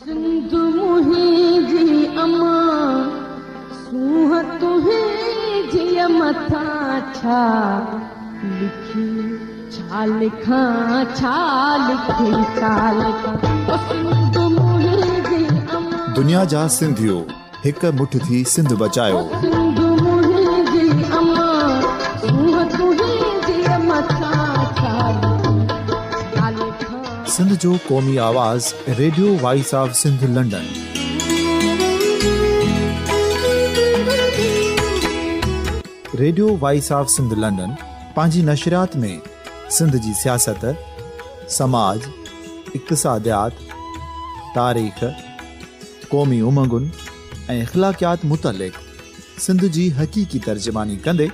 सिंध मुंहिंजी अमा सूह तुंहिंजी मथां छा लिखी छा लिखां छा लिखी छा लिखां ओ सिंध मुंहिंजी अमा दुनिया जा सिंधियो हिक मुठ थी सिंध बचायो। सिंध मुंहिंजी अमा सूह तुंहिंजी मथां छा लिखी छा लिखां। सिंध जो क़ौमी आवाज़ radio voice of Sindh London. Radio voice of Sindh London पंहिंजी नशरियात में सिंध जी सियासत, समाज, इक़्तिसादियात, तारीख़, क़ौमी उमंगुनि ऐं इख़्लाक़ियात मुतलिक़ सिंध जी हक़ीक़ी तर्जुमानी कंदे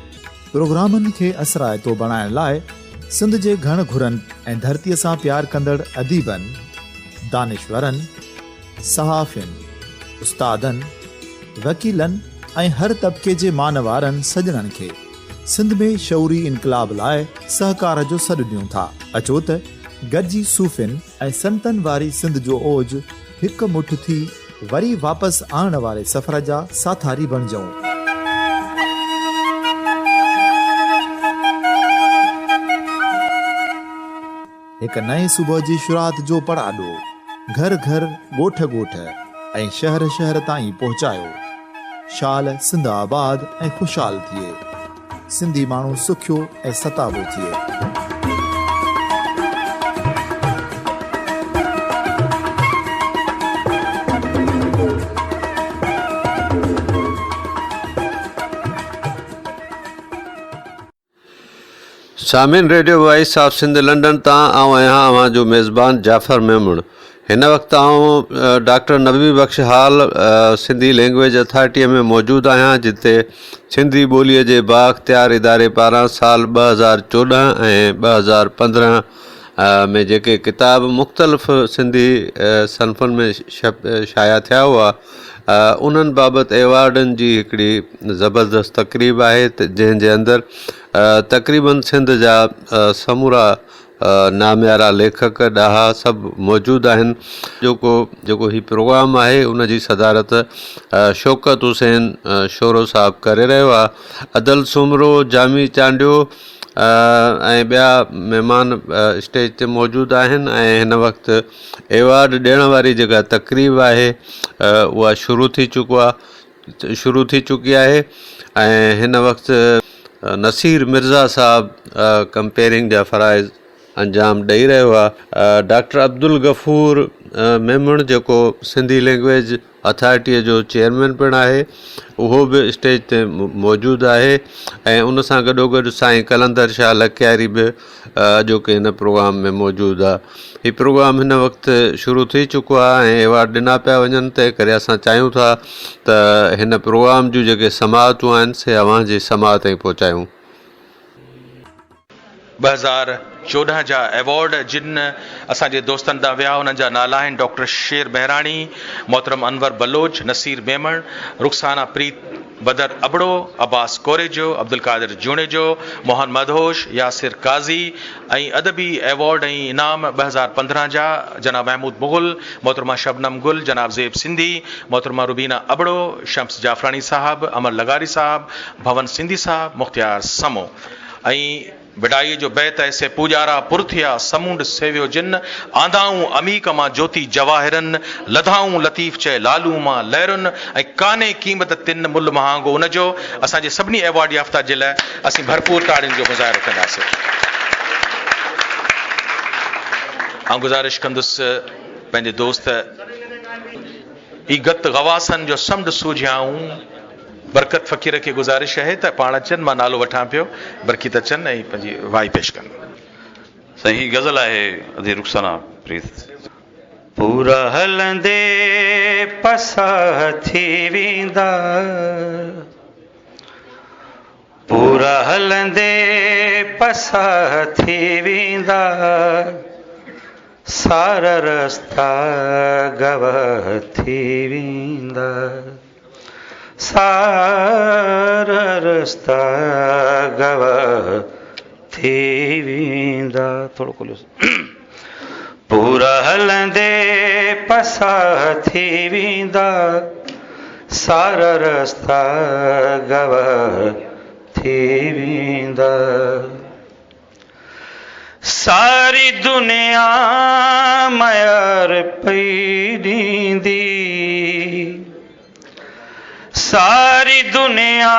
प्रोग्रामनि खे असराइतो बणाइण लाइ सिंध जे घण घुरनि ऐं धरतीअ सां प्यार कंदड़ अदीबनि, दानिश्वरनि, सहाफ़ियुनि, उस्तादनि, वकीलनि ऐं हर तबिके जे मानवारनि सजणनि खे सिंध में शऊरी इनक़लाब लाइ सहकार जो सॾु ॾियूं था। अचो त गॾिजी सूफ़ियुनि ऐं संतनि वारी सिंध जो ओज हिक मुठ थी वरी वापसि आणण वारे सफ़र जा साथारी बणिजऊं। हिक नए सुबुह जी शुरूआत जो पड़ाॾो घर घर, ॻोठ ॻोठ ऐं शहर शहर ताईं पहुचायो। शाल सिंध आबाद ऐं ख़ुशहाल थिए, सिंधी माण्हू सुखियो ऐं सताबो थिए। सामिन radio voice of Sindh London तां आऊं आहियां अवां जो मेज़बान जाफ़र मेमण। हिन वक़्तु आऊं डॉक्टर नबी बख़्श हॉल सिंधी लैंग्वेज अथॉरिटीअ में मौजूदु आहियां, जिते सिंधी ॿोलीअ जे बाइख़्तियार इदारे पारां साल 2014 ऐं 2015 में जेके किताब मुख़्तलिफ़ सिंधी सनफ़ुनि में शाया थिया हुआ, उन्हनि बाबति एवार्डनि जी हिकिड़ी ज़बरदस्त तक़रीब आहे, जंहिंजे अंदरि तक़रीबन सिंध जा समूरा नामियारा लेखक ॾाहा सभु मौजूदु आहिनि। जेको हीउ प्रोग्राम आहे उन जी सदारत शौकत हुसैन शोरो साहब करे रहियो आहे। अदल सुमरो, जामी चांडियो ऐं ॿिया महिमान स्टेज ते मौजूदु आहिनि। ऐं हिन वक़्तु एवार्ड ॾियण वारी जेका तक़रीब आहे उहा शुरू थी चुकी आहे। ऐं हिन वक़्तु नसीर मिर्ज़ा साहब कंपेयरिंग जा फ़राइज़ अंजाम ॾेई रहियो आहे। डॉक्टर अब्दुल गफ़ूर मेमण, जेको सिंधी लैंग्वेज अथॉरिटीअ जो चेयरमैन पिणु आहे, उहो बि स्टेज ते मौजूदु आहे। ऐं उन सां गॾोगॾु साईं कलंदर शाह लखयारी बि अॼोके हिन प्रोग्राम में मौजूदु आहे। हीउ प्रोग्राम हिन वक़्तु शुरू थी चुको आहे ऐं एवार्ड ॾिना पिया वञनि, तंहिं करे असां चाहियूं था त हिन प्रोग्राम जूं जेके समाअतूं आहिनि से अव्हां जी समाअत ताईं पहुचायूं। 2014 जा एवॉर्ड जिन असांजे दोस्तनि ॾांहुं विया, उन्हनि जा नाला आहिनि डॉक्टर शेर बहराणी, मोहतरम अनवर बलोच, नसीर मेमण, रुखसाना प्रीत बदर अबड़ो, अब्बास कोरेजो, अब्दुल कादिर जूणेजो, मोहन मदहोश, यासिर काज़ी। ऐं अदबी एवॉर्ड ऐं इनाम 2015 जा जनाब महमूद मुग़ल, मोहतरमा शबनम गुल, जनाब ज़ेब सिंधी, मोहतरमा रुबीना अबड़ो, शम्स जाफ़रानी साहब, अमर लगारी साहब, भवन सिंधी साहब, मुख्तियार समो। ऐं विडाई जो बैत ऐसे पूजारा पुरथिया समूंड सेवियो जिन, आंदाऊं अमीक मां ज्योति जवाहिरन, लधाऊं लतीफ़ चए लालू मां लहरुन, ऐं काने क़ीमत तिन मुल महांगो उनजो। असांजे सभिनी एवॉर्ड याफ़्ता जे लाइ असीं भरपूर ताड़ियुनि जो मुज़ाहिरो कंदासीं। ऐं गुज़ारिश कंदुसि पंहिंजे दोस्त ई गत गवासन जो समुंड सूझियाऊं बरकत फ़क़ीर खे गुज़ारिश आहे त पाण अचनि, मां नालो वठां पियो, बरकीत अचनि ऐं पंहिंजी वाई पेश कनि। साईं ही गज़ल आहे अधी रुखसाना प्रीत। पूरा हलंदे पसा थी वेंदा, पूरा हलंदे पसा थी वेंदा, सारा रस्ता गवाह थी वेंदा, सारा रस्ता गवाह थी वेंदा। थोड़ो खोलियो। पूरा हलंदे पसा थी वेंदा सारा रस्ता गवाह थी वेंदा सारी दुनिया मयार पई ॾींदी सारी दुनिया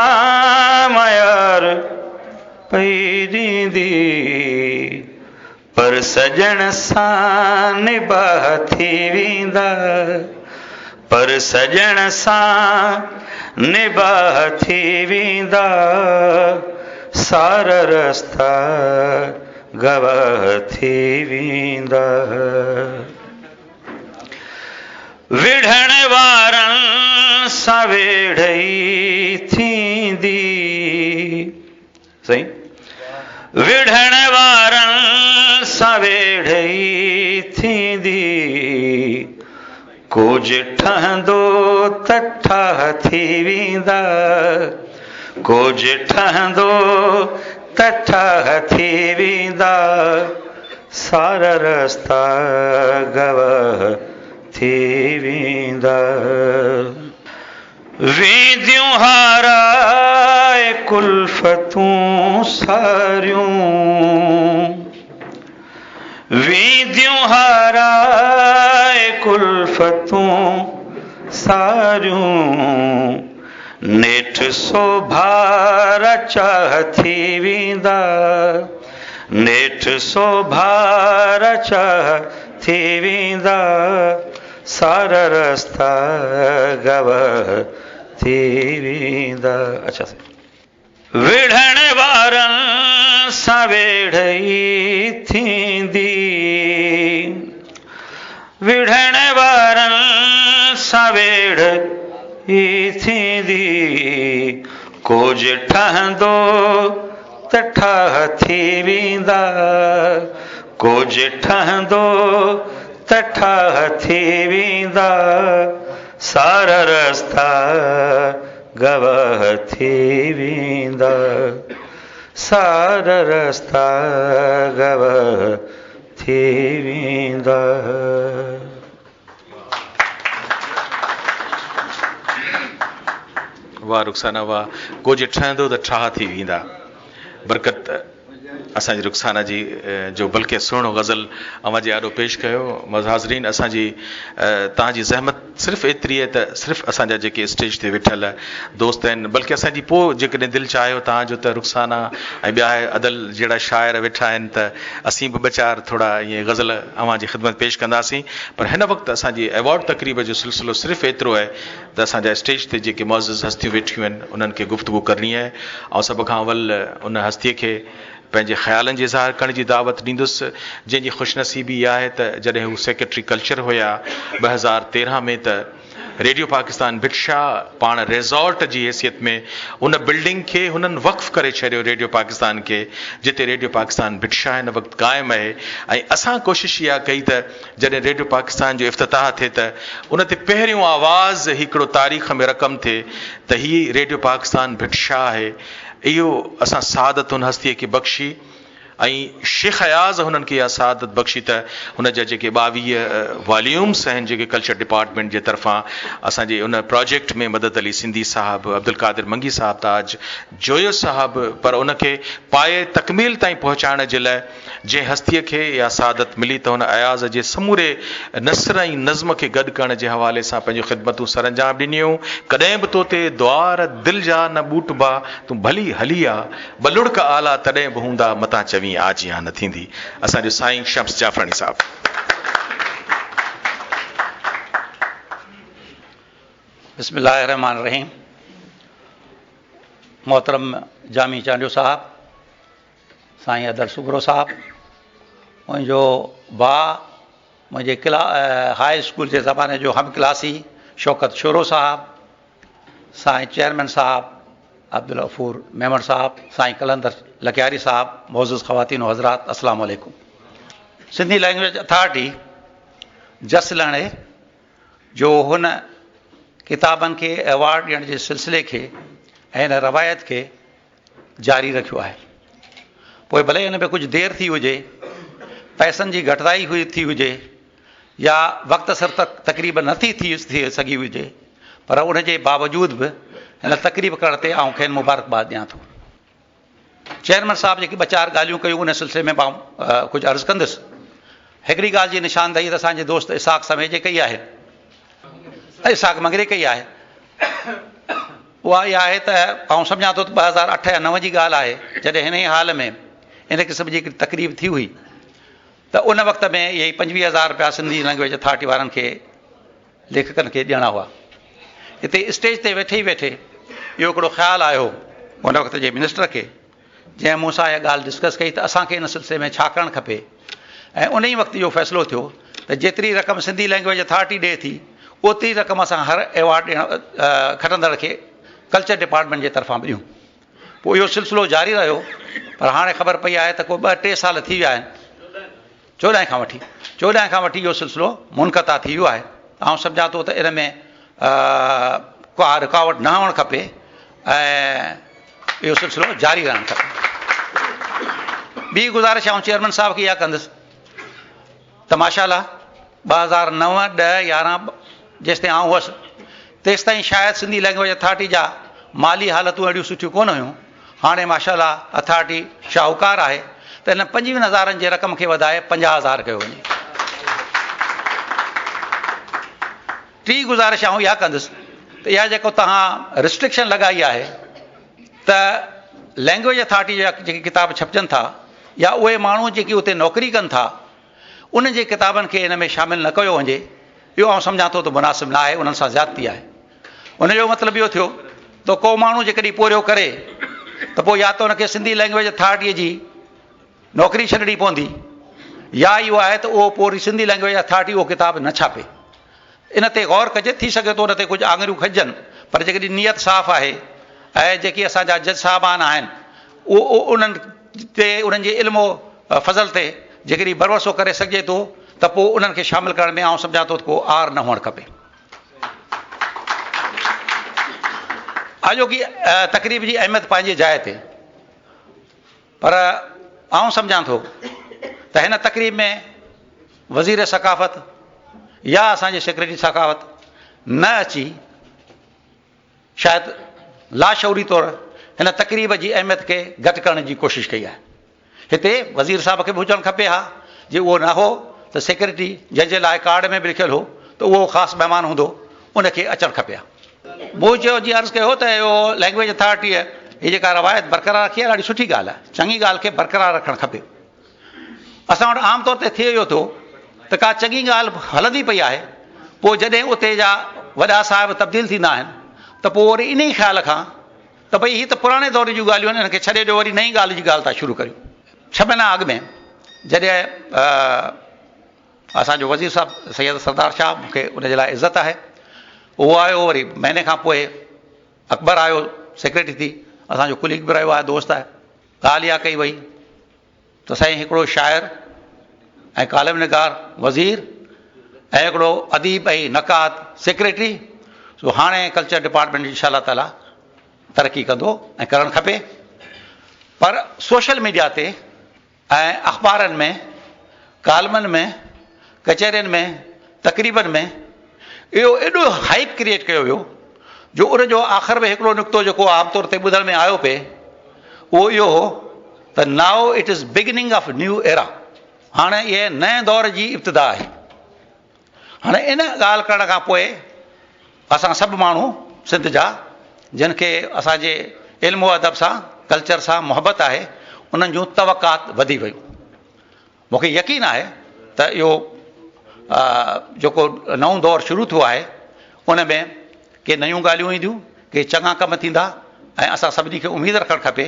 मयार पई ॾींदी पर सजण सां निबाह थी वेंदा पर सजण सां निबाह थी वेंदा सारा रस्ता गवाह थी वेंदा विढ़ण वारनि सां वेढ़ई थींदी सही विढ़ण वारनि सां वेढ़ई थींदी कुझ ठहंदो त ठाह थी वेंदा कुझ ठहंदो त ठाह थी वेंदा सारा रस्ता गवाह थी वेंदा वेंदियूं हाराए कुल्फतूं सारियूं वेंदियूं हाराए कुल्फतूं सारियूं नेठ सोभार चाह थी वेंदा नेठ सोभार चाह थी वेंदा सारा रस्ता गवाह थी वेंदा अच्छा विढ़ण वारनि सां वेढ़ई थींदी विढ़ण वारनि सां वेढ़ई थींदी कुझ ठहंदो त ठाह थी वेंदा कुझ ठहंदो त ठाह थी वेंदा सारा रस्ता गवाह थी वेंदा सारा रस्ता गवाह थी वेंदा वाह रुखसाना वाह कुझ ठहंदो त ठाह थी वेंदा बरकत असांजी रुखसाना जी जो बल्कि सुहिणो गज़ल अवां जे आॾो पेश कयो हाज़रीन असांजी तव्हांजी ज़हमत सिर्फ़ु एतिरी आहे त सिर्फ़ु असांजा जेके स्टेज ते वेठल दोस्त आहिनि बल्कि असांजी पोइ जेकॾहिं दिलि चाहियो तव्हांजो त रुखसाना ऐं ॿिया अदल जहिड़ा शाइर वेठा आहिनि त असीं बि ॿ चारि थोरा ईअं गज़ल अवां जी ख़िदमत पेश कंदासीं पर हिन वक़्तु असांजी अवॉर्ड तक़रीब जो सिलसिलो सिर्फ़ु एतिरो आहे त असांजा स्टेज ते जेके मुअज़्ज़िज़ हस्तियूं वेठियूं आहिनि उन्हनि खे गुफ़्तगू करणी आहे ऐं सभ खां अवल उन हस्तीअ खे पंहिंजे ख़्यालनि जी इज़हार करण जी दावत ॾींदुसि जंहिंजी ख़ुशनसीबी इहा आहे त जॾहिं हू सेक्रेटरी कल्चर हुया 2013 में त रेडियो पाकिस्तान भिक्षा पाण रिज़ॉर्ट जी हैसियत में उन बिल्डिंग खे हुननि वक़्फ़ करे छॾियो रेडियो पाकिस्तान खे जिते रेडियो पाकिस्तान भिक्षा हिन वक़्तु क़ाइमु आहे ऐं असां कोशिशि इहा कई त जॾहिं रेडियो पाकिस्तान जो इफ़्तिताह थिए त उन ते पहिरियों आवाज़ हिकिड़ो तारीख़ में रक़म थिए त हीअ रेडियो पाकिस्तान भिक्षा आहे इहो असां सआदत हुन हस्तीअ खे बख़्शी ऐं शेख अयाज़ हुननि खे इहा सआदत बख़्शी त हुन जा जेके 22 वॉल्यूम्स आहिनि जेके कल्चर डिपार्टमेंट जे तरफ़ां असांजे उन प्रोजेक्ट में मदद अली सिंधी साहिबु अब्दुल कादिर मंगी साहिबु ताज जोयो साहिबु पर उनखे पाए तकमील ताईं पहुचाइण जे लाइ जंहिं हस्तीअ खे इहा सआदत मिली त हुन अयाज़ जे समूरे नसर ऐं नज़्म खे गॾु करण जे हवाले सां पंहिंजूं ख़िदमतूं सरअंजाम ॾिनियूं कॾहिं बि तो ते द्वार दिलि जा न बूट बा तूं भली हली आ बलुड़क आला तॾहिं बि हूंदा मतां चवी आज यहाँ न थींदी असांजो साईं शम्स जाफ़रानी साहब बिस्मिल्लाहिर्रहमानिर्रहीम मोहतरम जामी चांडियो साहब साईं अदर सुगरो साहब मुंहिंजो भाउ मुंहिंजे हाई स्कूल जे ज़माने जो हम क्लासी शौकत शोरो साहब साईं चेयरमैन साहब अब्दुल गफूर मेमण साहब साईं कलंदर लकियारी साहब मोअज़्ज़िज़ ख़वातीन हज़रात अस्सलाम वालेकुम सिंधी लैंग्वेज अथॉरिटी जस लाणे जो हुन किताबनि खे अवॉर्ड ॾियण जे सिलसिले खे ऐं हिन रवायत खे जारी रखियो आहे पोइ भले हिन में कुझु देरि थी हुजे पैसनि जी घटिताई थी हुजे या वक़्त सर तकरीब नथी थी सघी हुजे, पर उनजे बावजूद बि हिन तकरीब करण ते आउं खेनि मुबारकबाद ॾियां थो। चेयरमैन साहब जेकी 2-4 ॻाल्हियूं कयूं उन सिलसिले में मां कुझु अर्ज़ु कंदुसि। हिकिड़ी ॻाल्हि जी निशानदही त असांजे दोस्त इसाक़ समेजे कई आहे, इसाक़ मंगरे कई आहे। उहा इहा आहे त आउं सम्झां थो त 2008 या 9 जी ॻाल्हि आहे, जॾहिं हिन ई हाल में इन क़िस्म जी हिकिड़ी तकरीब थी हुई त उन वक़्त में इहे 25,000 रुपया सिंधी लैंग्वेज अथॉरिटी वारनि खे लेखकनि खे ॾियणा हुआ। हिते स्टेज ते वेठे ई वेठे इहो हिकिड़ो ख़्यालु आयो उन वक़्त जे मिनिस्टर खे, जंहिं मूं सां इहा ॻाल्हि डिस्कस कई त असांखे इन सिलसिले में छा करणु खपे। ऐं उन ई वक़्तु इहो फ़ैसिलो थियो त जेतिरी रक़म सिंधी लैंग्वेज अथॉरिटी ॾिए थी ओतिरी रक़म असां हर अवॉर्ड खटंदड़ खे कल्चर डिपार्टमेंट जे तरफ़ां ॾियूं। पोइ इहो सिलसिलो जारी रहियो, पर हाणे ख़बर पई आहे त को 2-3 साल थी विया आहिनि, 14 खां वठी इहो सिलसिलो मुनक़ता थी वियो आहे। आउं सम्झां थो त इन में का रुकावट न हुअणु खपे ऐं इहो सिलसिलो जारी रहणु खपे। ॿी गुज़ारिश आउं चेयरमैन साहब खे इहा कंदुसि त माशाअल्लाह 2009, 10, 11 जेसिताईं आउं हुअसि तेसिताईं शायदि सिंधी लैंग्वेज अथॉरिटी जा माली हालतूं अहिड़ियूं सुठियूं कोन हुयूं। हाणे माशाअल्लाह अथॉरिटी शाहूकार आहे त हिन 25,000 जे रक़म खे वधाए 50,000 कयो वञे। टी गुज़ारिश आउं इहा कंदुसि त इहा जेको तव्हां रिस्ट्रिक्शन लॻाई आहे त लैंग्वेज अथॉरिटी जा जेके किताब छपजनि था या उहे माण्हू जेकी उते नौकिरी कनि था उन जे किताबनि खे इन में शामिलु न कयो वञे, इहो आउं सम्झां थो त मुनासिबु न आहे, उन्हनि सां ज़्यादती आहे। उनजो मतिलबु इहो थियो त को माण्हू जेकॾहिं पोरियो करे त पोइ या त उनखे सिंधी लैंग्वेज अथॉरिटीअ जी नौकिरी छॾणी पवंदी या इहो आहे त उहो पोइ सिंधी लैंग्वेज अथॉरिटी उहो किताब न छापे। इन ते गौर कजे, थी सघे थो उन ते कुझु आङुरियूं खॼनि, पर जेकॾहिं नियत साफ़ आहे ऐं जेकी असांजा जज साहिबान आहिनि उहो उन्हनि ते उन्हनि जे इल्मो फज़ल ते जेकॾहिं भरोसो करे सघिजे थो त पोइ उन्हनि खे शामिलु करण में आउं सम्झां थो त को आर न हुअणु खपे। अॼोकी तकरीब जी अहमियत पंहिंजे जाइ ते, पर आउं सम्झां थो त हिन तकरीब में वज़ीर सकाफ़त या असांजे सेक्रेटरी सकाफ़त न अची शायदि लाशौरी तौरु हिन तकरीब जी अहमियत खे घटि करण जी कोशिशि कई आहे। हिते वज़ीर साहब खे बि हुजणु खपे हा, जे उहो न हो त सेक्रेटरी जंहिंजे लाइ कार्ड में बि लिखियलु हो त उहो ख़ासि महिमान हूंदो, उनखे अचणु खपे हा। मूं चयो जी अर्ज़ु कयो त इहो लैंग्वेज अथॉरिटीअ हीअ जेका रवायत बरक़रार रखी आहे ॾाढी सुठी ॻाल्हि आहे, चङी ॻाल्हि खे बरक़रार रखणु खपे। असां वटि आम तौर ते थिए इहो थो त का चङी ॻाल्हि हलंदी पई आहे, पोइ जॾहिं उते जा वॾा साहिब तब्दील थींदा आहिनि त पोइ वरी इन ई ख़्याल खां त भई हीअ त पुराणे दौर जूं ॻाल्हियूं आहिनि, हिनखे छॾे ॾियो, वरी नई ॻाल्हि जी ॻाल्हि था शुरू करियूं। 6 महीना अॻु में जॾहिं असांजो वज़ीर साहबु सैयद सरदार शाह, मूंखे उनजे लाइ इज़त आहे, उहो आयो, वरी महीने खां पोइ अकबर आयो सेक्रेटरी थी, असांजो कुलीग बि रहियो आहे, दोस्त आहे। ॻाल्हि इहा कई वई त साईं हिकिड़ो शाइर ऐं कालम निगार वज़ीर ऐं हिकिड़ो अदीब ऐं नक़ाद सेक्रेटरी, सो हाणे कल्चर डिपार्टमेंट इंशाअल्लाह ताला तरक़ी कंदो ऐं करणु खपे। पर सोशल मीडिया ते ऐं अख़बारनि में, कालमनि में, कचहरियुनि में, तक़रीबनि में इहो एॾो हाइप क्रिएट कयो वियो जो उनजो आख़िर में हिकिड़ो नुक़्तो जेको आमतौर ते ॿुधण में आयो पिए उहो इहो हो त now it is beginning of new era, हाणे इहे नए दौर जी इब्तिदा आहे। हाणे इन ॻाल्हि करण खां पोइ असां सभु माण्हू सिंध जा जिन खे असांजे इल्मो अदब सां, कल्चर सां मुहबत आहे, उन्हनि जूं तवक़ात वधी वियूं। मूंखे यकीन आहे त इहो जेको नओं दौर शुरू थियो आहे उन में के नयूं ॻाल्हियूं ईंदियूं, के चङा कम थींदा ऐं असां सभिनी खे उमेदु रखणु खपे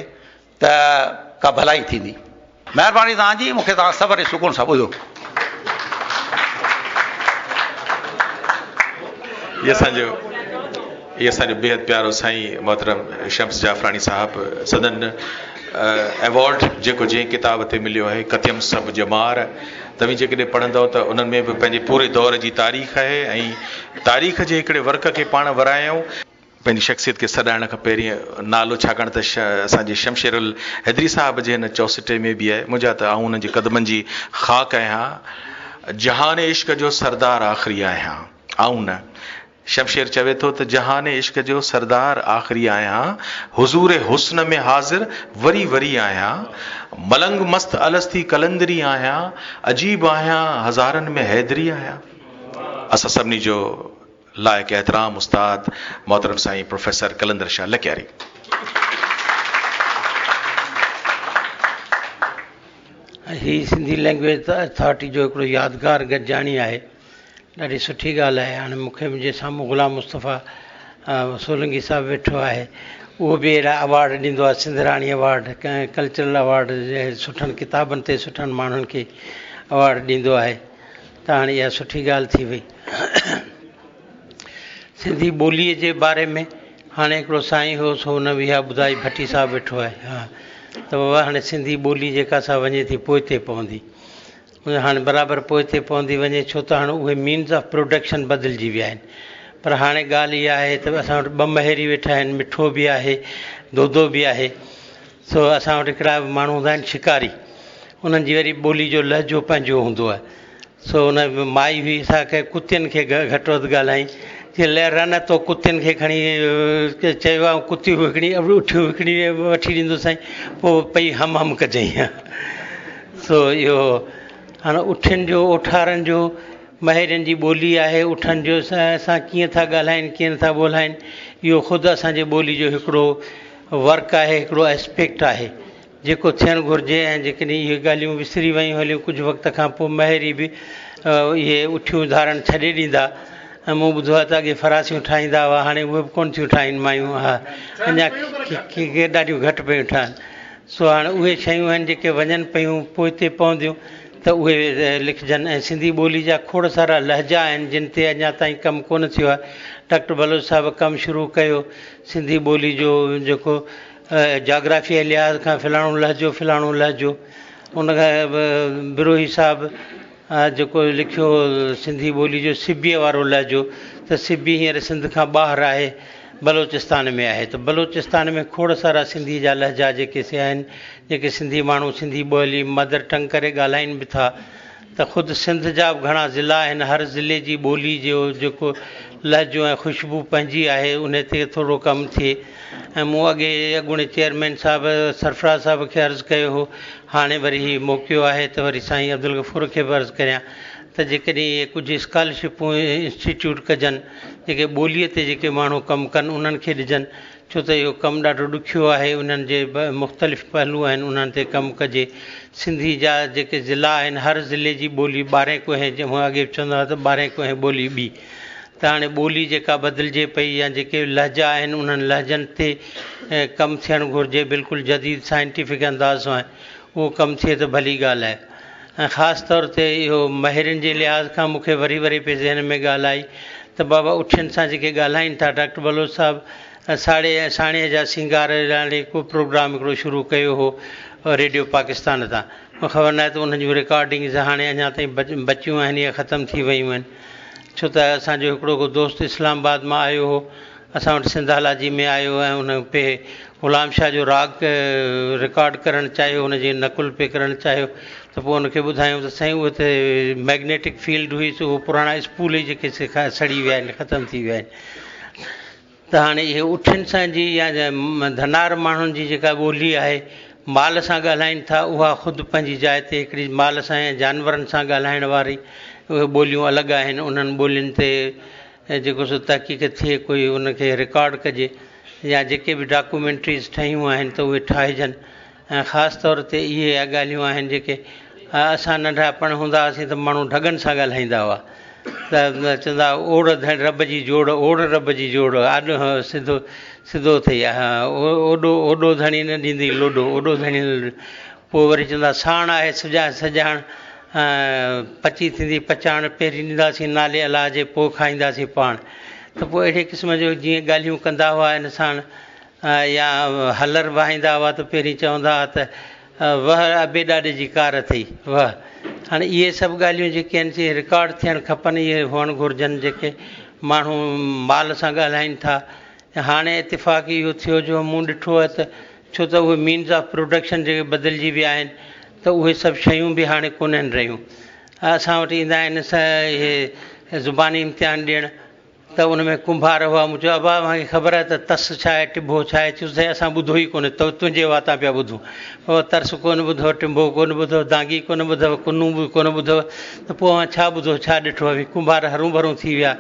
त का भलाई थींदी। महिरबानी तव्हांजी, मूंखे तव्हां सबर ऐं सुकून सां ॿुधो। ये असांजो बेहद प्यारो साईं मोहतरम शम्स जाफरानी साहब सदन अवॉर्ड जेको जंहिं किताब ते मिलियो आहे कथियम सब जमार, तव्हीं जेकॾहिं पढ़ंदव त उन्हनि में बि पंहिंजे पूरे दौर जी तारीख़ आहे ऐं तारीख़ जे हिकिड़े वर्क खे पाण वरायूं। पंहिंजी शख़्सियत खे सॾाइण खां पहिरीं नालो, छाकाणि त असांजे शमशेरुल हैदरी साहिब जे हिन 64 में बि आहे, मुंहिंजा त आऊं उन्हनि जे क़दमनि जी ख़ाक आहियां, जहान इश्क जो सरदार आख़िरी आहियां। आऊं न, शमशेर चवे थो त जहान इश्क जो सरदार आख़िरी आहियां, हुज़ूर हुस्न में हाज़िर वरी वरी आहियां, मलंग मस्त अलस्ती कलंदरी आहियां, अजीब आहियां हज़ारनि में हैदरी आहियां। असां सभिनी जो लाइक़ एहतराम उस्ताद मोहतरम साईं प्रोफेसर कलंदर शाह लकियारी। ही सिंधी लैंग्वेज अथॉरिटी जो हिकिड़ो यादगार गॾिजाणी आहे, ॾाढी सुठी ॻाल्हि आहे। हाणे मूंखे मुंहिंजे साम्हूं ग़ुलाम मुस्तफ़ा सोलंकी साहिबु वेठो आहे, उहो बि अहिड़ा अवार्ड ॾींदो आहे, सिंधराणी अवार्ड, कल्चरल अवार्ड, सुठनि किताबनि ते सुठनि माण्हुनि खे अवार्ड ॾींदो आहे। त हाणे इहा सुठी ॻाल्हि थी वई। सिंधी ॿोलीअ जे बारे में हाणे हिकिड़ो साईं हो, सो हुन बि इहा ॿुधाई, भट्टी साहिबु वेठो आहे, हा, त बाबा हाणे सिंधी ॿोली जेका सा वञे थी पोइ ते पवंदी, हाणे बराबरि पोइ ते पवंदी वञे, छो त हाणे उहे मीन्स ऑफ प्रोडक्शन बदिलिजी विया आहिनि। पर हाणे ॻाल्हि इहा आहे त असां वटि ॿ महेरी वेठा आहिनि, मिठो बि आहे, दोदो बि आहे। सो असां वटि हिकिड़ा माण्हू हूंदा आहिनि शिकारी, उन्हनि जी वरी ॿोली जो लहजो पंहिंजो हूंदो आहे। सो हुन माई हुई असांखे कुतियुनि खे घटि वधि ॻाल्हाई, जीअं लहर न तो कुतियुनि खे खणी चयो आहे, कुतियूं हिकिड़ी उठियूं हिकिड़ी वठी ॾींदो साईं, पोइ पई हम हम कजाईं। सो इहो हाणे उठियुनि जो, ओठारनि जो, महेरियुनि जी ॿोली आहे, उठनि जो असां कीअं था ॻाल्हाइनि, कीअं नथा ॻोल्हाइनि, इहो ख़ुदि असांजे ॿोली जो हिकिड़ो वर्क आहे, हिकिड़ो एस्पेक्ट आहे जेको थियणु घुरिजे। ऐं जेकॾहिं इहे ॻाल्हियूं विसरी वियूं हलियूं कुझु वक़्त खां पोइ, महेरी बि इहे उठियूं धारण छॾे ॾींदा। ऐं मूं ॿुधो आहे त अॻे फरासियूं ठाहींदा हुआ, हाणे उहे बि कोन थियूं ठाहिनि मायूं, हा, अञा ॾाढियूं घटि पियूं ठहनि। सो हाणे उहे शयूं आहिनि जेके वञनि पियूं पोइ ते पवंदियूं त उहे लिखजनि। ऐं सिंधी ॿोली जा खोड़ सारा लहजा आहिनि जिन ते अञा ताईं कमु कोन थियो आहे। डॉक्टर बलोच साहिबु कमु शुरू कयो सिंधी ॿोली जो, जेको जाग्राफी लिहाज़ खां फलाणो लहजो, उनखां बिरोही साहिबु जेको लिखियो सिंधी ॿोली जो सिबीअ वारो लहजो, त सिबी हींअर सिंध खां ॿाहिरि आहे, बलोचिस्तान में आहे। त बलोचिस्तान में खोड़ सारा सिंधी जा लहजा जेके से आहिनि, जेके सिंधी माण्हू सिंधी ॿोली मदर टंग करे ॻाल्हाइनि बि था। त ख़ुदि सिंध जा बि घणा ज़िला आहिनि, हर ज़िले जी ॿोली जो जेको लहजो ऐं ख़ुशबू पंहिंजी आहे, उन ते थोरो कमु थिए। ऐं मूं अॻूणे चेयरमैन साहिबु सरफराज़ साहिब खे अर्ज़ु कयो हो, हाणे वरी ही मौक़ियो आहे त वरी साईं अब्दुल गफ़ूर खे बि अर्ज़ु करियां त जेकॾहिं इहे कुझु स्कॉलरशिपूं इंस्टीट्यूट कजनि, जेके ॿोलीअ ते जेके माण्हू कमु कनि उन्हनि खे ॾिजनि, छो त इहो कमु ॾाढो ॾुखियो आहे। उन्हनि जे मुख़्तलिफ़ पहलू आहिनि, उन्हनि ते कमु कजे। सिंधी जा जेके ज़िला आहिनि, हर ज़िले जी ॿोली 12 कोहे, जंहिं अॻे चवंदा हुआ त 12 कोहे ॿोली ॿी, त हाणे ॿोली जेका बदिलिजे पई, या जेके लहजा आहिनि उन्हनि लहजनि ते कमु थियणु घुरिजे, बिल्कुलु जदीद साइंटिफिक अंदाज़ सां उहो कमु थिए त भली ॻाल्हि आहे। ऐं ख़ासि तौर ते इहो महेरियुनि जे लिहाज़ खां मूंखे वरी वरी पे ज़हन में ॻाल्हि आई त बाबा उठियुनि सां जेके ॻाल्हाइनि था, डॉक्टर बलोच साहिबु साड़ीअ जा सिंगार लाइ को प्रोग्राम हिकिड़ो शुरू कयो हो रेडियो पाकिस्तान तां, मूंखे ख़बर न आहे त उन्हनि जूं रिकॉर्डिंग्स हाणे अञा ताईं बचियूं आहिनि या ख़तमु थी वियूं आहिनि। छो त असांजो हिकिड़ो को दोस्त इस्लामाबाद मां आयो हो, असां वटि सिंधालाजी में आयो, ऐं उन पे ग़ुलाम शाह जो राग रिकॉर्ड करणु चाहियो, हुनजी नकुल पे करणु चाहियो। त पोइ हुनखे ॿुधायूं त साईं उहे त मैग्नेटिक फील्ड हुई, सो उहे पुराणा स्कूल ई जेके सड़ी विया आहिनि, ख़तमु थी विया आहिनि। त हाणे इहे उठियुनि सां जी या धनार माण्हुनि जी जेका ॿोली आहे, माल सां ॻाल्हाइनि था, उहा ख़ुदि पंहिंजी जाइ ते हिकिड़ी माल सां ऐं जानवरनि सां ॻाल्हाइण वारी उहे ॿोलियूं अलॻि आहिनि। उन्हनि ॿोलियुनि ते जेको सो तहक़ीक़ थिए, कोई उनखे रिकॉर्ड कजे, या जेके बि डॉक्यूमेंट्रीज़ ठहियूं आहिनि त उहे ठाहिजनि। ऐं ख़ासि तौर ते इहे ॻाल्हियूं आहिनि जेके असां नंढापण हूंदा हुआसीं त माण्हू ढगनि सां ॻाल्हाईंदा हुआ, त चवंदा ओड़ रब जी जोड़, ओड़ रब जी जोड़, आॾो सिधो सिधो अथई, ओॾो धणी न ॾींदी लोॾो, ओॾो धणी न। पोइ वरी चवंदा साण आहे सॼाण, पची थींदी पचाण, पहिरीं ॾींदासीं नाले अलाह जे, पोइ खाईंदासीं पाण। त पोइ अहिड़े क़िस्म जो जीअं ॻाल्हियूं कंदा हुआ इन साण, या हलर वाहींदा हुआ त पहिरीं चवंदा हुआ त वह अबे ॾाॾे जी कार अथई वह। हाणे इहे सभु ॻाल्हियूं जेके आहिनि से रिकॉर्ड थियणु खपनि, इहे हुअणु घुरिजनि। जेके माण्हू माल सां ॻाल्हाइनि था हाणे इतिफ़ाक़ी इहो थियो जो मूं ॾिठो आहे त छो त उहे मीन्स ऑफ प्रोडक्शन जेके बदिलजी विया आहिनि त उहे सभु शयूं बि हाणे कोन्हनि रहियूं। असां वटि ईंदा आहिनि इहे ज़ुबानी इम्तिहान ॾियणु त उन में कुंभार हुआ, मूं चयो अबा मूंखे ख़बर आहे त तस छा आहे टिबो छा आहे, चयोसि असां ॿुधो ई कोन्हे, तुंहिंजे वाता पिया ॿुधूं। पोइ तर्स कोन ॿुधो, टिंबो कोन ॿुधो, दागी कोन ॿुधव, कुनू बि कोन ॿुधव, त पोइ छा ॿुधो छा ॾिठो आहे। कुंभार हरू भरूं थी विया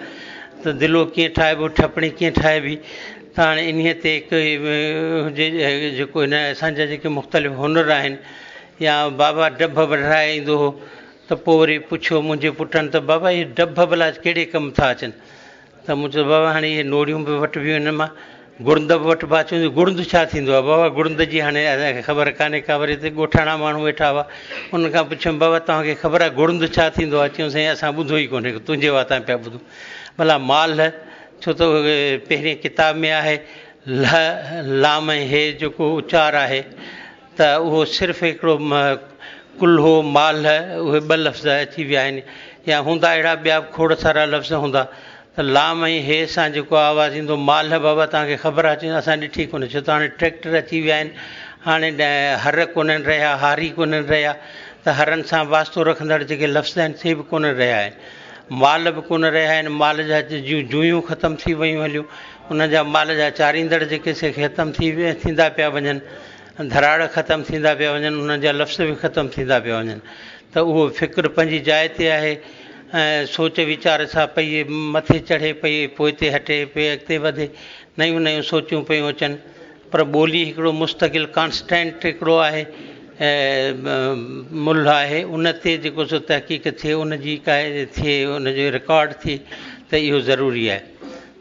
त दिलो कीअं ठाहिबो, ठपणी कीअं ठाहिबी। त हाणे इन्हीअ ते हिकु हुजे जेको हिन असांजा जेके मुख़्तलिफ़ हुनर आहिनि, या बाबा डभ वढाए ईंदो हो त पोइ वरी पुछियो मुंहिंजे पुटनि त बाबा इहे डभ भला कहिड़े कमु था अचनि, त मूं चयो बाबा हाणे इहे नोड़ियूं बि वठबियूं हिन मां, गुड़ंद बि वठिबा। चवंदी गुड़ंद छा थींदो आहे बाबा, गुड़ंद जी हाणे असांखे ख़बर कान्हे का। वरी हिते ॻोठाणा माण्हू वेठा हुआ, उनखां पुछियुमि बाबा तव्हांखे ख़बर आहे गुड़ंद छा थींदो आहे, चयूं साईं असां ॿुधो ई कोन्हे, तुंहिंजे वाता पिया ॿुधूं। भला माल, छो त पहिरीं किताब में आहे लाम हे जेको उचार आहे त उहो सिर्फ़ु हिकिड़ो कुल्हो माल उहे ॿ लफ़्ज़ अची विया आहिनि, या हूंदा अहिड़ा ॿिया खोड़ सारा लफ़्ज़ हूंदा। त लाम ऐं हे सां जेको आवाज़ु ईंदो माल, बाबा तव्हांखे ख़बर आहे, चवंदा असां ॾिठी कोन्हे, छो त हाणे ट्रैक्टर अची विया आहिनि, हाणे हर कोन्हनि रहिया, हारी कोन्हनि रहिया, त हरनि सां वास्तो रखंदड़ जेके लफ़्ज़ आहिनि से बि कोन रहिया आहिनि, माल बि कोन रहिया आहिनि, माल जा जूयूं ख़तमु थी वियूं हलियूं, उनजा माल जा चारींदड़ जेके से ख़तमु थींदा पिया वञनि, धराड़ ख़तमु थींदा पिया वञनि, उन्हनि जा लफ़्ज़ बि ख़तमु थींदा पिया वञनि। त उहो फ़िक्र पंहिंजी जाइ ते आहे, ऐं सोच वीचार सां पई मथे चढ़े पई, पोइ हिते हटे पई, अॻिते वधे, नयूं नयूं सोचूं पियूं अचनि। पर ॿोली हिकिड़ो मुस्तक़िल कॉन्स्टेंट हिकिड़ो आहे, मुल्ह आहे, उन ते जेको सो तहक़ीक़ थिए, उनजी काए थिए, उनजो रिकॉर्ड थिए, त इहो ज़रूरी आहे।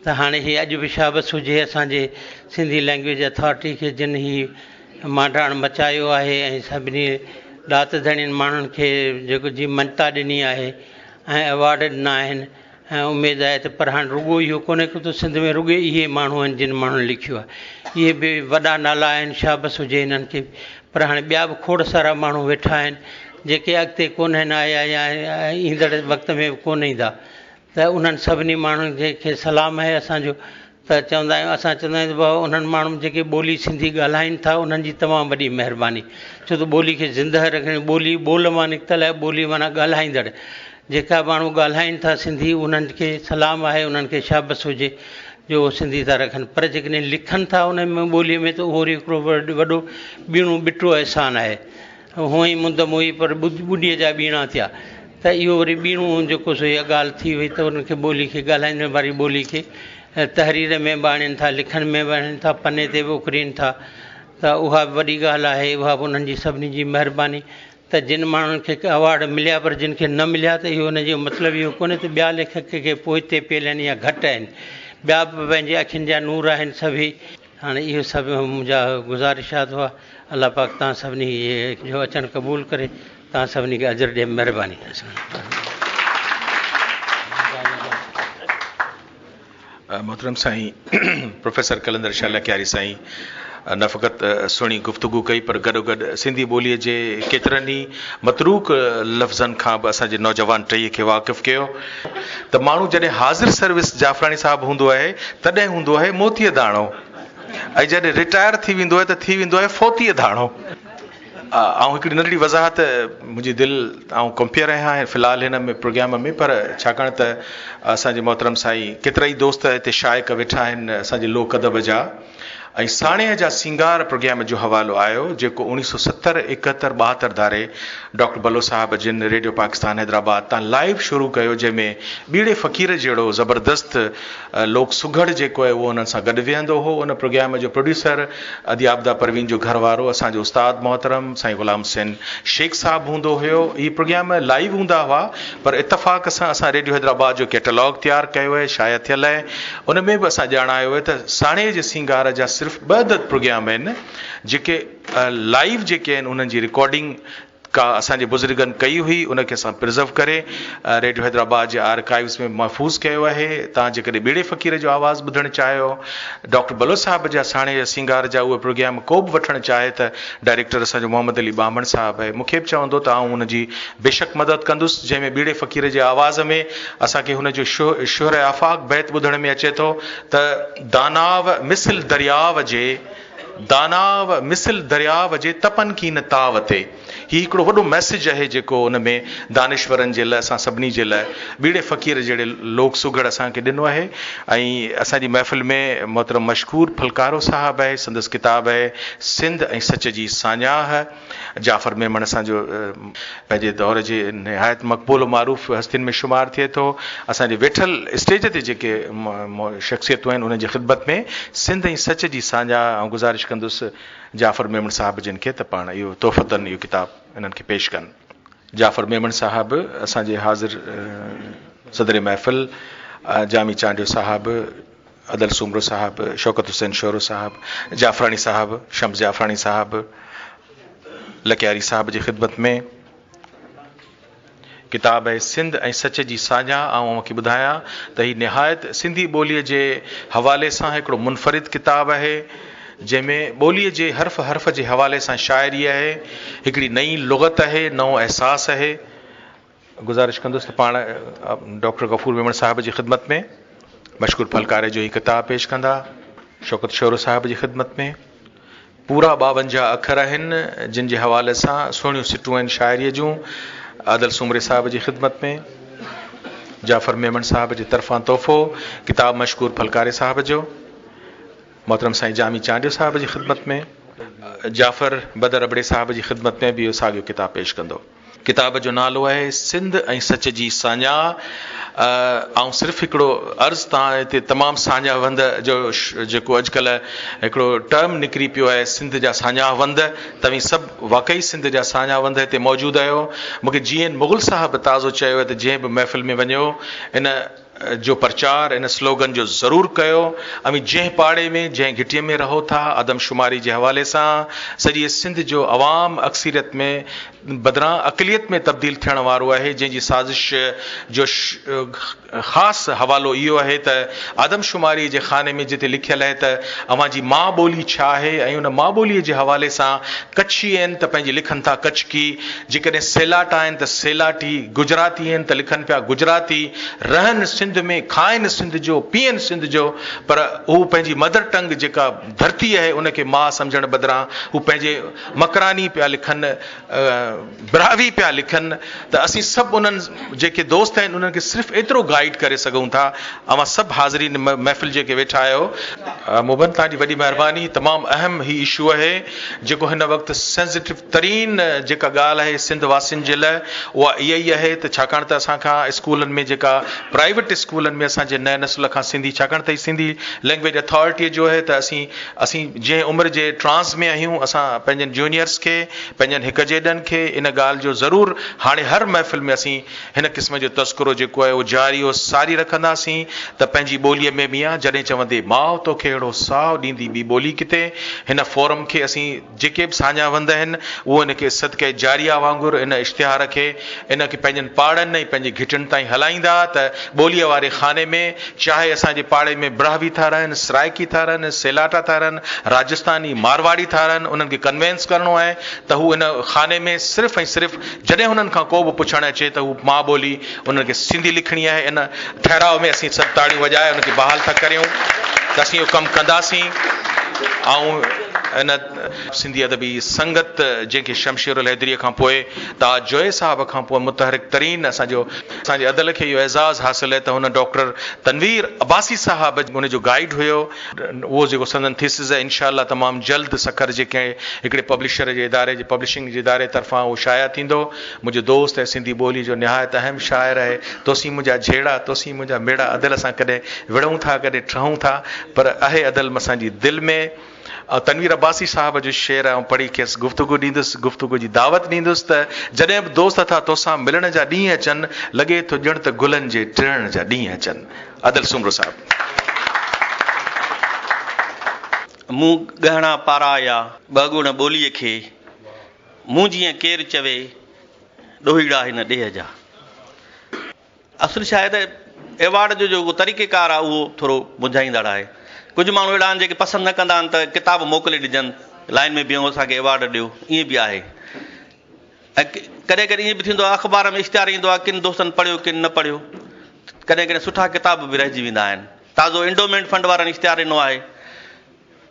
त हाणे हीअ अॼु बि शाबस हुजे असांजे सिंधी लैंग्वेज अथॉरिटी खे, जिन ही मांडाण मचायो आहे ऐं सभिनी ॾात धणियुनि माण्हुनि खे जेको जी मञता ॾिनी आहे ऐं अवॉर्ड ॾिना आहिनि, ऐं उमेदु आहे त पर हाणे रुॻो इहो कोन्हे को त सिंध में रुॻे इहे माण्हू आहिनि जिन माण्हुनि लिखियो आहे, इहे बि वॾा नाला आहिनि, शाबस हुजे हिननि खे। पर हाणे ॿिया बि खोड़ सारा माण्हू वेठा आहिनि जेके अॻिते कोन आहिनि आया या ईंदड़ वक़्त में बि कोन ईंदा, त उन्हनि सभिनी माण्हुनि खे सलाम आहे असांजो। त चवंदा आहियूं, असां चवंदा आहियूं बाबा उन्हनि माण्हुनि जेके ॿोली सिंधी ॻाल्हाइनि था उन्हनि जी तमामु वॾी महिरबानी, छो त ॿोली खे ज़िंदह रखणी, ॿोली ॿोल मां निकितल आहे, ॿोली माना ॻाल्हाईंदड़, जेका माण्हू ॻाल्हाइनि था सिंधी उन्हनि खे सलाम आहे, उन्हनि खे शाबस हुजे जो सिंधी था रखनि। पर जेकॾहिं लिखनि था उन में ॿोलीअ में त उहो वरी हिकिड़ो वॾो ॿीणो ॿिटो अहसान आहे, हुअं ई मुंद मोई पर ॿुॾीअ जा ॿीणा थिया, त इहो वरी ॿीणो जेको सो इहा ॻाल्हि थी वई, त उनखे ॿोली खे ॻाल्हाइण वारी ॿोली खे तहरीर में बि आणनि था, लिखण में बि आणनि था, पने ते बि उकरीनि था, त उहा बि वॾी ॻाल्हि आहे, उहा बि उन्हनि जी सभिनी जी महिरबानी। त जिन माण्हुनि खे अवॉर्ड मिलिया पर जिन खे न मिलिया त इहो हुनजो मतिलबु इहो कोन्हे त ॿिया लेखक खे पोइ ते पियल आहिनि या घटि आहिनि, ॿिया बि पंहिंजे अखियुनि जा नूर आहिनि सभई। हाणे इहो सभु मुंहिंजा गुज़ारिशात हुआ, अलाह पाक तव्हां सभिनी जो अचणु क़बूल करे, तव्हां सभिनी खे अजर ॾिए, महिरबानी। मोहतरम साईं प्रोफेसर कलंदर शाह लखियारी साईं न फ़क़ति सुहिणी गुफ़्तगू कई पर गॾोगॾु सिंधी ॿोलीअ जे केतिरनि ई मतरूक लफ़्ज़नि खां बि असांजे नौजवान टईअ खे वाक़िफ़ु कयो। त माण्हू जॾहिं हाज़िर सर्विस जाफ़रानी साहिबु हूंदो आहे तॾहिं हूंदो आहे मोतीअ दाणो, ऐं जॾहिं रिटायर थी वेंदो आहे त थी वेंदो आहे फोतीअ दाणो। ऐं हिकिड़ी नंढड़ी वज़ाहत मुंहिंजी दिलि ऐं कंपेयर आहियां फ़िलहालु हिन में प्रोग्राम में, पर छाकाणि त असांजे मोहतरम साईं केतिरा ई दोस्त हिते शाइक़ वेठा आहिनि असांजे लोक अदब जा, ऐं साणीअ जा सिंगार प्रोग्राम जो हवालो आयो जेको 1970, 71, 72 धारे डॉक्टर बलो साहब जिन रेडियो पाकिस्तान हैदराबाद तां लाइव शुरू कयो, जंहिंमें ॿीड़े फ़क़ीर जहिड़ो ज़बरदस्त लोक सुघड़ जेको आहे उहो उन्हनि सां गॾु वेहंदो हो। उन प्रोग्राम जो प्रोड्यूसर अदियाबदा परवीन जो घर वारो असांजो उस्ताद मोहतरम साईं ग़ुलाम हुसैन शेख साहब हूंदो हुयो। इहे प्रोग्राम लाइव हूंदा हुआ पर इतफ़ाक़ सां असां रेडियो हैदराबाद जो कैटलॉग तयारु कयो आहे, शाया थियल आहे, उन में बि असां ॼाणायो आहे त साणे जे सिंगार जा सिर्फ़ु 2 प्रोग्राम आहिनि जेके लाइव जेके आहिनि उन्हनि जी रिकॉर्डिंग का असांजे बुज़ुर्गनि कई हुई उनखे असां प्रिज़र्व करे रेडियो हैदराबाद जे आर्काइव्स में महफ़ूज़ कयो आहे। तव्हां जेकॾहिं ॿीड़े फ़क़ीर जो आवाज़ु ॿुधणु चाहियो, डॉक्टर बलोच साहिब जा साणे जा सिंगार जा उहे प्रोग्राम को बि वठणु चाहे त डायरेक्टर असांजो मोहम्मद अली बामण साहिबु आहे, मूंखे बि चवंदो त आउं हुनजी बेशक मदद कंदुसि। जंहिंमें ॿीड़े फ़क़ीर जे आवाज़ में असांखे हुनजो शुहर आफ़ाक़ बैत ॿुधण में अचे थो त दानाव मिसल दरियाव जे तपन की न ताव ते। हीउ हिकिड़ो वॾो मैसेज आहे जेको उन में दानिश्वरनि जे लाइ, असां सभिनी जे लाइ ॿीड़े फ़क़ीर जहिड़े लोक सुघड़ असांखे ॾिनो आहे। ऐं असांजी महफ़िल में मोहतरम मशकूर फलकारो साहिबु आहे, संदसि किताब आहे सिंध ऐं सच जी साञाह। जाफ़र मेमण असांजो पंहिंजे दौर जे निहायत मक़बूल मारूफ़ हस्तियुनि में शुमार थिए थो। असांजे वेठल स्टेज ते जेके शख़्सियतूं आहिनि उन्हनि जी ख़िदमत में सिंध ऐं सच जी साञाह ऐं गुज़ारिश कंदुसि जाफ़र मेमण साहिब जिन खे त पाण इहो तोहफ़तन इहो किताबु इन्हनि खे पेश कनि। जाफ़र मेमण साहिबु असांजे हाज़िर सदर महफ़िल जामी चांडियो साहिबु, अदल सुमरो साहिबु, शौकत हुसैन शोरो साहिबु, जाफ़रानी साहिबु, शम्स जाफ़रानी साहिबु, लकियारी साहिब जी ख़िदमत में किताब आहे सिंध ऐं सच जी साञाह। ऐं मूंखे ॿुधायां त हीअ निहायत सिंधी ॿोलीअ जे हवाले सां हिकिड़ो मुनफ़रिद किताबु आहे, जंहिंमें ॿोलीअ जे हर्फ़ जे हवाले सां शाइरी आहे, हिकिड़ी नई लुग़त आहे, नओं अहसासु आहे। गुज़ारिश कंदुसि त पाण डॉक्टर गफ़ूर मेमण साहिब जी ख़िदमत में मशकूर फलकारे जो ही किताब पेश कंदा। शौकत शोरो साहिब जी ख़िदमत में पूरा 52 अखर आहिनि जिन जे हवाले सां सुहिणियूं सिटूं आहिनि शाइरीअ जूं। आदल सुमरे साहिब जी ख़िदमत में जाफ़र मेमण साहिब जी तरफ़ां तोहफ़ो किताब मशकूर फलकारे साहिब जो। मोहतरम साईं जामी चांडियो साहिब जी ख़िदमत में जाफ़र बदर अबड़े साहिब जी ख़िदमत में बि इहो साॻियो किताब पेश कंदो। किताब जो नालो आहे सिंध ऐं सच जी साञाह। ऐं सिर्फ़ु हिकिड़ो अर्ज़ु तव्हां हिते तमामु साञाहवंद जो जेको अॼुकल्ह हिकिड़ो टर्म निकिरी पियो आहे सिंध जा साञाहवंद, तव्हीं सभु वाक़ई सिंध जा साञाहवंद हिते मौजूदु आहियो। मूंखे जीअं मुग़ल साहिबु ताज़ो चयो आहे त जंहिं बि महफ़िल में वञो इन जो प्रचार इन स्लोगन जो ज़रूरु कयो। ऐं जंहिं पाड़े में जंहिं घिटीअ में रहो था आदमशुमारी जे हवाले सां सॼे सिंध जो अवाम अक्सरियत में बदिरां अक़लियत में तब्दील थियण वारो आहे, जंहिंजी साज़िश जो ख़ासि हवालो इहो आहे त आदमशुमारी जे खाने में जिते लिखियलु आहे त अव्हांजी माउ ॿोली छा आहे ऐं उन माउ ॿोलीअ जे हवाले सां कच्छी आहिनि त पंहिंजी लिखनि था कच्छ की, जेकॾहिं सेलाट आहिनि त सेलाटी, गुजराती आहिनि त लिखनि पिया गुजराती, रहनि सिंध में, खाइनि सिंध जो, पीअनि सिंध जो, पर हू पंहिंजी मदर टंग जेका धरती आहे उनखे माउ सम्झण बदिरां हू पंहिंजे मकरानी पिया लिखनि, ब्रावी पिया लिखनि। त असीं सभु उन्हनि जेके दोस्त आहिनि उन्हनि खे सिर्फ़ु एतिरो गाइड करे सघूं था। अवां सभु हाज़रीन महफ़िल जेके वेठा आहियो, मुबन तव्हांजी वॾी महिरबानी। तमामु अहम ही इशू आहे जेको हिन वक़्तु सेंसिटिव तरीन जेका ॻाल्हि आहे सिंध वासियुनि जे लाइ उहा इहा ई आहे त छाकाणि त असांखां स्कूलनि में जेका प्राइवेट स्कूलनि में असांजे नए नस्ल खां सिंधी, छाकाणि त सिंधी लैंग्वेज अथॉरिटीअ जो आहे त असीं जंहिं उमिरि जे ट्रांस में आहियूं असां पंहिंजनि जूनियर्स खे, पंहिंजनि हिक जेॾनि खे इन ॻाल्हि जो ज़रूरु हाणे हर महफ़िल में असीं हिन क़िस्म जो तस्करो जेको आहे उहो जारी सारी रखंदासीं त पंहिंजी ॿोलीअ में बि आहे। जॾहिं चवंदे माउ तोखे अहिड़ो साहु ॾींदी ॿी ॿोली किथे, हिन फोरम खे असीं जेके बि साञाहवंद आहिनि उहो इनखे सदके जारिया वांगुरु इन इश्तिहार खे इनखे पंहिंजनि पाड़नि ऐं पंहिंजे घिटनि ताईं हलाईंदा त ॿोलीअ वारे खाने में चाहे असांजे पाड़े में ब्राहवी था रहनि, सराइकी था रहनि, सेलाटा था रहनि, राजस्थानी मारवाड़ी था रहनि, उन्हनि खे कन्वेंस करिणो आहे त हू इन खाने में सिर्फ़ु ऐं सिर्फ़ु जॾहिं हुननि खां को बि पुछणु अचे त हू माउ ॿोली उन्हनि खे सिंधी लिखणी आहे। इन ठहराव में असीं सभु ताड़ियूं वॼाए उनखे बहाल था करियूं त असीं इहो कमु कंदासीं। ऐं इन सिंधी अदबी संगत जंहिंखे शमशेरुल हैदरीअ खां पोइ ताज जोए साहिब खां पोइ मुतहरिक तरीन असांजे अदल खे इहो एज़ाज़ हासिलु आहे त हुन डॉक्टर तनवीर अब्बासी साहिब उनजो गाइड हुयो। उहो जेको संदन थीसिस आहे इंशाअल्लाह तमामु जल्द सखर जेके हिकिड़े पब्लिशर जे इदारे जे पब्लिशिंग जे इदारे तरफ़ां उहो शाया थींदो। मुंहिंजो दोस्त आहे सिंधी ॿोली जो निहायत अहम शाइर आहे। तोसीं मुंहिंजा झेड़ा, तोसीं मुंहिंजा मेड़ा, अदल सां कॾहिं विढ़ूं था कॾहिं ठहूं था, पर आहे अदल असांजी दिलि में। तनवीर अब्बासी साहिब जो शेर ऐं पढ़ी खेसि गुफ़्तगू ॾींदुसि, गुफ़्तगू जी दावत ॾींदुसि त जॾहिं बि दोस्त था तोसां मिलण जा ॾींहं अचनि, लॻे थो ॼण त गुलनि जे टिणण जा ॾींहं अचनि। अदल सुमरो साहिब। मूं गहणा पाराया ॿ गुण ॿोलीअ खे, मूं जीअं केरु चवे ॾोहीड़ा हिन ॾेह जा। असुल छा आहे त एवॉर्ड जो जेको तरीक़ेकार आहे उहो थोरो मुंझाईंदड़ आहे। कुझु माण्हू अहिड़ा आहिनि जेके पसंदि न कंदा आहिनि त किताब मोकिले ॾिजनि, लाइन में बीहो असांखे एवॉर्ड ॾियो, ईअं बि आहे। ऐं कॾहिं कॾहिं ईअं बि थींदो आहे अख़बार में इश्तिहार ईंदो आहे, किन दोस्तनि पढ़ियो किन न पढ़ियो, कॾहिं कॾहिं सुठा किताब बि रहिजी वेंदा आहिनि। ताज़ो इंडोमेंट फंड वारनि इश्तिहार ॾिनो आहे,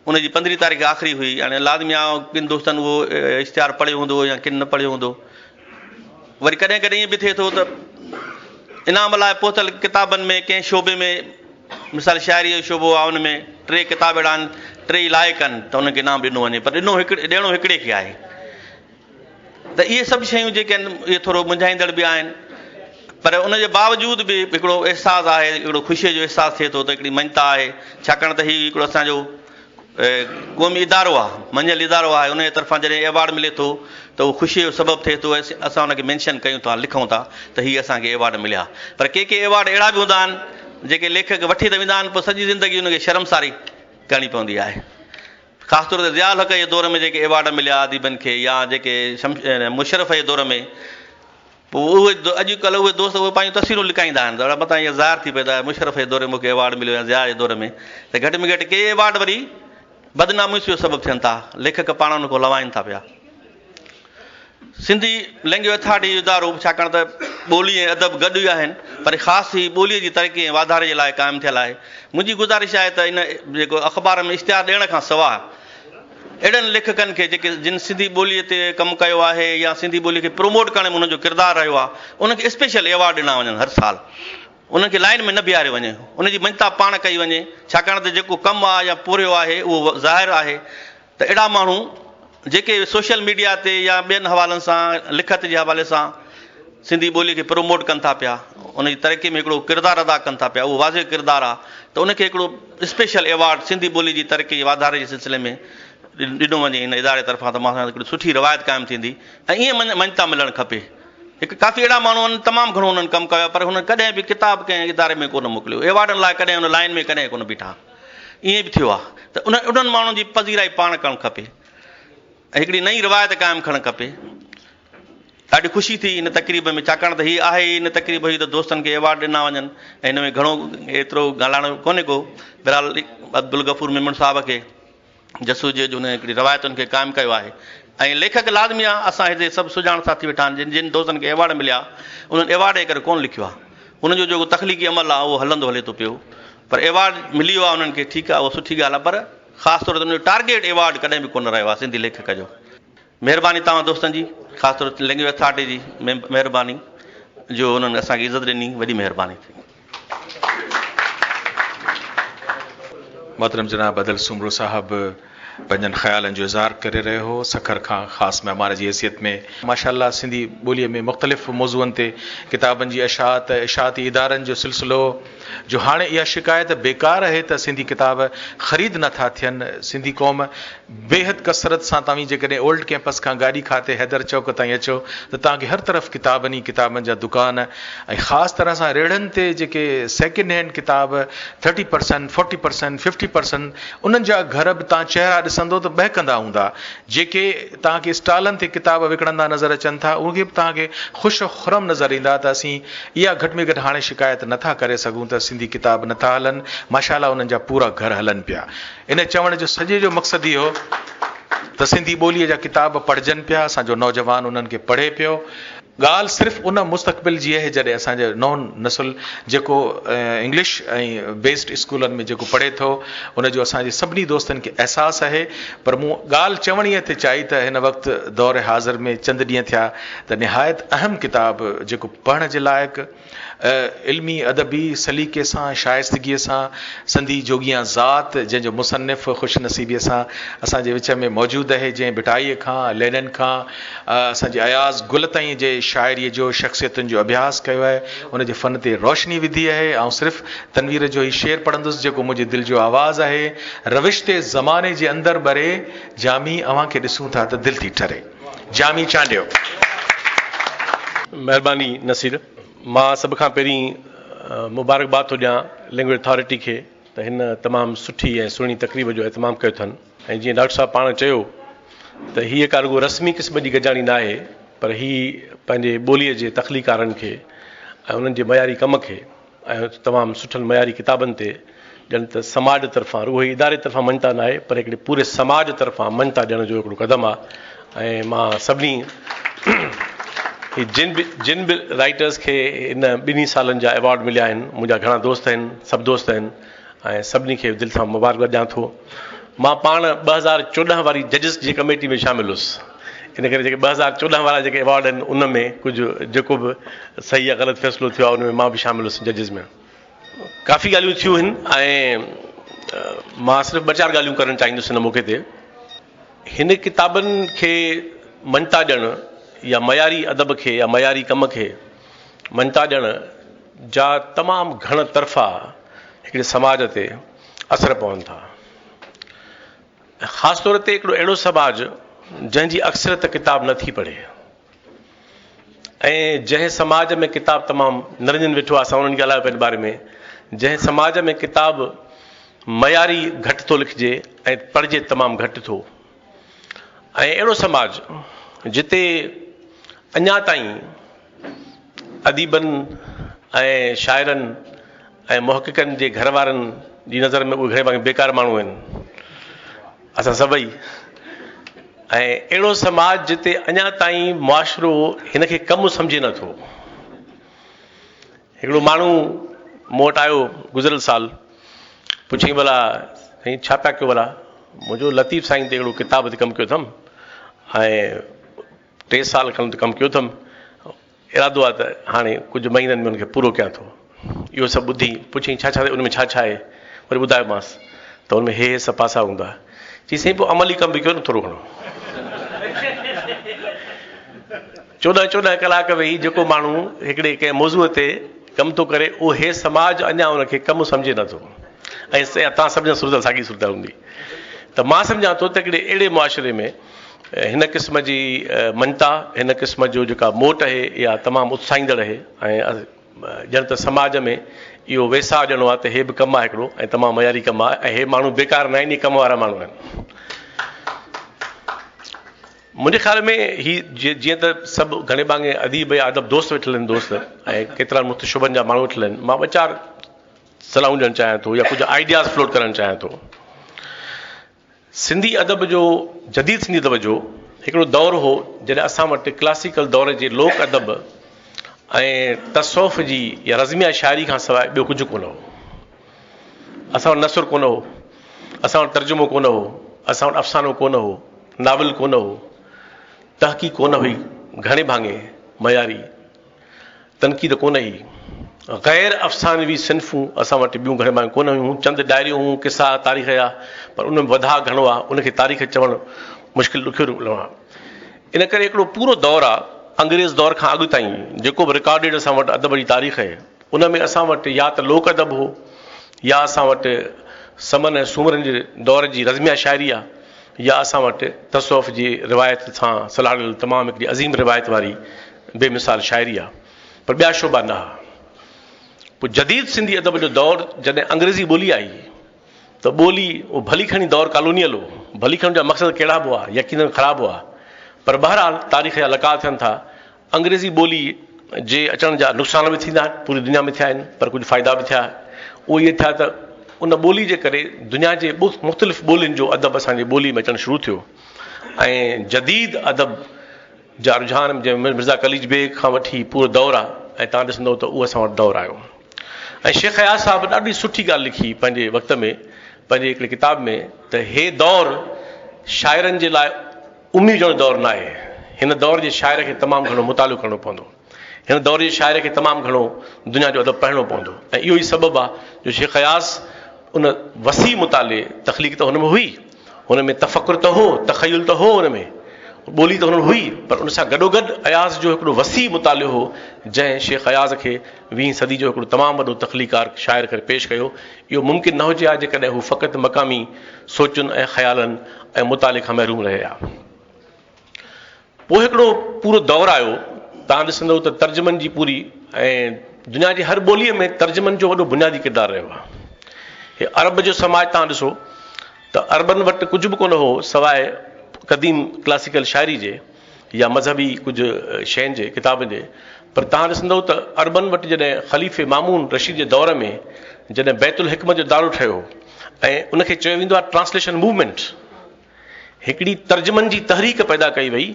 उनजी 15 तारीख़ आख़िरी हुई, हाणे लाज़मी आहे किन दोस्तनि उहो इश्तिहार पढ़ियो हूंदो या किन न पढ़ियो हूंदो। वरी कॾहिं कॾहिं ईअं बि थिए थो त इनाम लाइ पहुतल किताबनि में कंहिं शोबे में, मिसाल शाइरीअ जो शोबो आहे, उन में 3 किताब अहिड़ा आहिनि, 3 लाइक़ आहिनि त उनखे इनाम ॾिनो वञे, पर ॾियणो हिकिड़े खे आहे। त इहे सभु शयूं जेके आहिनि इहे थोरो मुंझाईंदड़ बि आहिनि, पर उनजे बावजूद बि हिकिड़ो अहसासु आहे, हिकिड़ो ख़ुशीअ जो अहसासु थिए थो त हिकिड़ी मञता आहे, छाकाणि त हीउ हिकिड़ो असांजो क़ौमी इदारो आहे, मञियल इदारो आहे। उनजे तरफ़ां जॾहिं एवॉर्ड मिले थो त उहो ख़ुशीअ जो सबबु थिए थो, असां उनखे मेंशन कयूं था, लिखूं था त हीअ असांखे एवॉर्ड मिलिया। पर के एवॉर्ड अहिड़ा बि हूंदा आहिनि जेके लेखक वठी त वेंदा आहिनि, पोइ सॼी ज़िंदगी उनखे शर्मसारी करणी पवंदी आहे। ख़ासि तौर ते ज़ियाउल हक़ जे दौर में जेके एवॉर्ड मिलिया अदीबनि खे, या जेके मुशरफ़ जे दौर में, पोइ उहे अॼुकल्ह उहे दोस्त उहे पंहिंजूं तस्वीरूं लिकाईंदा आहिनि, त मथां इहा ज़ाहिर थी पए त मुशरफ़ जे दौर में मूंखे एवॉर्ड मिलियो या ज़िया जे दौर में, त घटि में घटि के एवॉर्ड वरी बदनामी जो सबबु थियनि था, लेखक पाण उन खां लवाइनि था पिया। सिंधी लैंग्वेज अथॉरिटी जो इदारो, छाकाणि त ॿोली ऐं अदब गॾु ई आहिनि, पर ख़ासि ही ॿोलीअ जी तरक़ी ऐं वाधारे जे लाइ क़ाइमु थियल आहे। मुंहिंजी गुज़ारिश आहे त इन जेको अख़बार में इश्तिहार ॾियण खां सवाइ अहिड़नि लेखकनि खे जेके जिन सिंधी ॿोलीअ ते कमु कयो आहे या सिंधी ॿोलीअ खे प्रोमोट करण में हुनजो किरदारु रहियो आहे, उनखे स्पेशल एवॉर्ड ॾिना वञनि हर साल, उनखे लाइन में न बीहारियो वञे, उनजी मञता पाण कई वञे, छाकाणि त जेको कमु आहे या पूरियो आहे उहो ज़ाहिर आहे। त अहिड़ा माण्हू जेके सोशल मीडिया ते या ॿियनि हवालनि सां, लिखत जे हवाले सां सिंधी ॿोलीअ खे प्रमोट कनि था पिया, उनजी तरक़ी में हिकिड़ो किरदारु अदा कनि था पिया, उहो वाज़िह किरदारु आहे, त उनखे हिकिड़ो स्पेशल एवॉर्ड सिंधी ॿोली जी तरक़ी जे वाधारे जे सिलसिले में ॾिनो वञे इन इदारे तरफ़ां, त मां हिकिड़ी सुठी रवायत क़ाइमु थींदी ऐं ईअं मञता मिलणु खपे। हिकु काफ़ी अहिड़ा माण्हू आहिनि, तमामु घणो उन्हनि कमु कयो, पर हुन कॾहिं बि किताब कंहिं इदारे में कोन मोकिलियो, एवॉर्डनि लाइ कॾहिं हुन लाइन में कॾहिं कोन बीठा, ईअं बि थियो आहे। त उन्हनि माण्हुनि जी पज़ीराई पाण करणु खपे ऐं हिकिड़ी नई रवायत क़ाइमु करणु खपे। ॾाढी ख़ुशी थी इन तक़रीब में, छाकाणि त हीअ आहे इन तक़रीब हुई त दोस्तनि खे एवॉर्ड ॾिना वञनि, ऐं हिन में घणो एतिरो ॻाल्हाइणो कोन्हे को। बहरहाल अब्दुल गफ़ूर मेमण साहिब खे जसूजे जो हुन हिकिड़ी रवायतुनि खे क़ाइमु कयो आहे, ऐं लेखक लाज़मी आहे, असां हिते सभु सुञाण साथी वेठा आहिनि, जिन दोस्तनि खे एवॉर्ड मिलिया उन्हनि एवॉर्ड जे करे कोन लिखियो आहे, हुनजो जेको तख़लीक़ी अमल आहे उहो हलंदो हले थो पियो, पर एवॉर्ड मिली वियो आहे उन्हनि खे, ठीकु आहे, उहा सुठी ॻाल्हि आहे, पर ख़ासि तौर ते उनजो टारगेट एवॉर्ड कॾहिं बि कोन रहियो आहे सिंधी लेखक जो। महिरबानी तव्हां दोस्तनि जी, ख़ासि तौर ते लैंग्वेज अथॉरिटी जी महिरबानी जो उन्हनि असांखे इज़त ॾिनी, वॾी महिरबानी थी। मोहतरम जनाब अदल सुमरो साहब पंहिंजनि ख़्यालनि जो इज़हार करे रहियो हो, सखर खां ख़ासि महिमान जी हैसियत में। माशाअल्लाह सिंधी ॿोलीअ में मुख़्तलिफ़ मौज़ूअनि ते किताबनि जी इशाअती इदारनि जो सिलसिलो, जो हाणे इहा शिकायत बेकार आहे त सिंधी किताब ख़रीद नथा थियनि। सिंधी क़ौम बेहद कसरत सां, तव्हां जेकॾहिं ओल्ड कैंपस खां गाॾी खाते हैदर चौक ताईं अचो त तव्हांखे हर तरफ़ किताबनि जा दुकान, ऐं ख़ासि तरह सां रेड़नि ते जेके सेकेंड हैंड किताब 30%, 40%, 50%, उन्हनि जा घर बि तव्हां चहिरा ॾिसंदो त बहकंदा हूंदा। जेके तव्हांखे स्टॉलनि ते किताब विकिणंदा नज़र अचनि था, उहे बि तव्हांखे ख़ुशि खुरम नज़र ईंदा। त असीं इहा घटि में घटि हाणे शिकायत नथा करे सघूं त सिंधी किताब नथा हलनि, माशाअल्लाह उन्हनि जा पूरा घर हलनि पिया। इन चवण जो सॼे जो मक़सदु इहो त सिंधी ॿोलीअ जा किताब पढ़जनि पिया, असांजो नौजवान उन्हनि खे पढ़े पियो। ॻाल्हि सिर्फ़ु उन मुस्तक़बिल जी आहे जॾहिं असांजो नओं नसुल जेको इंग्लिश ऐं बेस्ड स्कूलनि में जेको पढ़े थो, उनजो असांजे सभिनी दोस्तनि खे अहसासु आहे। पर मूं ॻाल्हि चवणी हिते चाही त हिन वक़्तु दौर हाज़िर में चंद ॾींहं थिया त निहायत अहम किताब जेको पढ़ण जे लाइक़ु इल्मी अदबी सलीक़े सां, शाइस्तगीअ सां, सिंधी जोगियां ज़ात जंहिंजो मुसनिफ़ ख़ुशनसीबीअ सां असांजे विच में मौजूदु आहे, जंहिं बिटाईअ खां, लेनन खां असांजे अयाज़ गुल ताईं जे शाइरीअ जो, शख़्सियतुनि जो अभ्यास कयो आहे, उनजे फ़न ते रोशनी विधी आहे। ऐं सिर्फ़ु तनवीर जो ई शेर पढ़ंदुसि जेको मुंहिंजे दिलि जो आवाज़ु आहे, रविश ते ज़माने जे अंदरि भरे जामी अव्हांखे ॾिसूं था त दिलि थी ठरे। जामी चांडियो। महिरबानी नसीर, मां सभ खां पहिरीं मुबारकबाद थो ॾियां लैंग्वेज अथॉरिटी खे त हिन तमामु सुठी ऐं सुहिणी तक़रीब जो इतमामु कयो अथनि। ऐं जीअं डॉक्टर साहब पाण चयो त हीअ का रुगो रस्मी क़िस्म जी गजाणी न आहे, पर ही पंहिंजे ॿोलीअ जे तख़लीकारनि खे ऐं उन्हनि जे मयारी कम खे ऐं तमामु सुठनि मयारी किताबनि ते ॼण त समाज तरफ़ां रुॻो इदारे तरफ़ां मञता न आहे पर हिकिड़े पूरे समाज तरफ़ां मञता ॾियण जो हिकिड़ो क़दम आहे। ऐं मां सभिनी जिन बि राइटर्स खे इन 2 सालनि जा अवॉर्ड मिलिया आहिनि, मुंहिंजा घणा दोस्त आहिनि, सभु दोस्त आहिनि ऐं सभिनी खे दिलि सां मुबारक ॾियां थो। मां पाण 2014 वारी जजिस जी कमेटी में शामिल हुउसि, इन करे जेके 2014 वारा जेके अवॉर्ड आहिनि उन में कुझु जेको बि सही या ग़लति फ़ैसिलो थियो आहे उन में मां बि शामिल हुउसि जजिस में। काफ़ी ॻाल्हियूं थियूं आहिनि ऐं मां सिर्फ़ु 2-4 ॻाल्हियूं करणु चाहींदुसि हिन मौक़े ते। हिन किताबनि खे मञता ॾियणु या मयारी अदब खे या मयारी कम खे मञता ॾियण जा तमामु घण तरफ़ा हिकिड़े समाज ते असर पवनि था। ख़ासि तौर ते हिकिड़ो अहिड़ो समाज जंहिंजी अक्सरियत किताब नथी पढ़े ऐं जंहिं समाज में किताब तमामु निरंजन वेठो आहे, असां उन्हनि खे ॻाल्हायो पंहिंजे बारे में, जंहिं समाज में किताब मयारी घटि थो लिखिजे ऐं पढ़िजे तमामु घटि थो, ऐं अहिड़ो समाज जिते अञा ताईं अदीबनि ऐं शाइरनि ऐं मुहक़िक़नि जे घर वारनि जी नज़र में उहे घणे बेकार माण्हू आहिनि, असां सभई। ऐं अहिड़ो समाज जिते अञा ताईं मुआशिरो हिन खे कमु सम्झे नथो। हिकिड़ो माण्हू मूं वटि आयो गुज़िरियल साल, पुछई भला साईं छा पिया कयो भला? मुंहिंजो लतीफ़ साईं ते हिकिड़ो किताब ते कमु कयो अथमि ऐं 3 साल खनि कमु कयो अथमि, इरादो आहे त हाणे कुझु महीननि में हुनखे पूरो कयां थो। इहो सभु ॿुधी पुछई छा छा उन में छा छा आहे, वरी ॿुधायोमांसि त हुन में हे सभु पासा हूंदा। चई साईं पोइ अमली कमु बि कयो न थोरो घणो। 14 कलाक वेही जेको माण्हू हिकिड़े कंहिं मौज़ूअ ते कमु थो करे उहो हे समाज अञा उनखे कमु सम्झे नथो ऐं तव्हां सम्झो सूरत साॻी सूरत हूंदी। त मां सम्झां थो त हिकिड़े अहिड़े मुआशिरे में हिन क़िस्म जी मञता, हिन क़िस्म जो जेका मोट आहे इहा तमामु उत्साहींदड़ आहे ऐं ॼण त समाज में इहो वेसा ॾियणो आहे त हे बि कमु आहे हिकिड़ो ऐं तमामु मयारी कमु आहे ऐं हे माण्हू बेकार न आहिनि, इहे कम वारा माण्हू आहिनि। मुंहिंजे ख़्याल में ही जीअं त सभु घणे भाङे अदीब या अदब दोस्त वेठल आहिनि दोस्त ऐं केतिरा मुख़्तलिफ़ जा माण्हू वेठल आहिनि, मां 2-4 सलाहूं ॾियणु चाहियां थो या कुझु आइडियाज़ फ्लोट करणु चाहियां थो। सिंधी अदब जो, जदीद सिंधी अदब जो हिकिड़ो दौरु हो जॾहिं असां वटि क्लासिकल दौर जे लोक अदब ऐं तसौफ़ जी या रज़मिया शाइरी खां सवाइ ॿियो कुझु कोन हो। असां वटि नसुर कोन हो, असां वटि तर्जुमो कोन हो, असां वटि अफ़सानो कोन हो, नावल कोन हो, तहक़ीक़ कोन हुई, घणे भाङे मयारी तनक़ीद कोन हुई, ग़ैर अफ़सानवी सिन्फ़ूं असां वटि ॿियूं घणे भाङे कोन हुयूं, चंद डायरियूं हुयूं, किसा तारीख़ जा, पर उन में वधा घणो आहे, उनखे तारीख़ चवणु मुश्किल ॾुखियो आहे। इन करे हिकिड़ो पूरो दौरु आहे अंग्रेज़ दौर खां अॻु ताईं जेको बि रिकॉर्डेड असां वटि अदब जी तारीख़ आहे उन में असां वटि या त लोक अदब हो या असां वटि समन ऐं सूमरनि जे दौर जी रज़मिया शाइरी आहे या असां वटि तसौफ़ जी रिवायत सां सलाहियल तमामु हिकिड़ी अज़ीम रिवायत वारी बेमिसाल शाइरी आहे, पर ॿिया शोभा न हुआ। पोइ जदीद सिंधी अदब जो दौरु जॾहिं अंग्रेज़ी ॿोली आई त ॿोली उहो भली खणी दौरु कॉलोनियल हो, भली खणी जा मक़सद कहिड़ा बि हुआ, यकीनन ख़राबु हुआ, पर बहरहाल तारीख़ जा लका थियनि था। अंग्रेज़ी ॿोली जे अचण जा नुक़सान बि थींदा आहिनि, पूरी दुनिया में थिया आहिनि, पर कुझु फ़ाइदा बि थिया। उहे इहे थिया त उन ॿोली जे करे दुनिया जे मुख़्तलिफ़ ॿोलियुनि जो अदब असांजी ॿोली में अचणु शुरू थियो ऐं जदीद अदब जा रुझान जंहिं मिर्ज़ा कलीज बेग खां वठी पूरो दौरु आहे ऐं तव्हां ॾिसंदव त उहो असां वटि दौरु आयो। ऐं शेख हयात साहिबु ॾाढी सुठी ॻाल्हि लिखी पंहिंजे वक़्त में पंहिंजे हिकिड़े किताब में त हे दौरु शाइरनि जे लाइ उमीद जो दौरु न आहे, हिन दौर जे शाइर खे तमामु घणो मुतालो करणो पवंदो, हिन दौर जे शाइर खे तमामु घणो दुनिया जो अदब पढ़णो पवंदो ऐं इहो ई सबबु आहे जो शेख हयास उन वसी मुताले तख़लीक़ त हुन में हुई, हुन में तफ़कुर त हो, तख़युल त हो, हुन में ॿोली त हुन में हुई, पर उन सां गॾोगॾु अयाज़ जो हिकिड़ो वसी मुतालो हो जंहिं शेख अयाज़ खे 20वीं सदी जो हिकिड़ो तमामु वॾो तख़लीकार शाइर करे पेश कयो। इहो मुमकिन न हुजे हा जेकॾहिं हू फ़क़ति मक़ामी सोचुनि ऐं ख़्यालनि ऐं मुताले खां महरूम रहे हा। पोइ हिकिड़ो पूरो दौरु आयो, तव्हां ॾिसंदव त तर्जुमनि जी पूरी ऐं दुनिया जी हर ॿोलीअ में तर्जुमनि जो वॾो बुनियादी किरदारु रहियो आहे। हे अरब जो समाज तव्हां ॾिसो त अरबनि वटि कुझु बि कोन हो सवाइ क़दीम क्लासिकल शाइरी जे, या मज़हबी कुझु शयुनि जे किताबनि जे, पर तव्हां ॾिसंदव त अरबन वटि जॾहिं ख़लीफ़े मामून रशीद जे दौर में जॾहिं बैतुल हिकमत जो दारो ठहियो ऐं उनखे चयो वेंदो आहे ट्रांसलेशन मूवमेंट, हिकिड़ी तर्जुमनि जी तहरीक पैदा कई वई।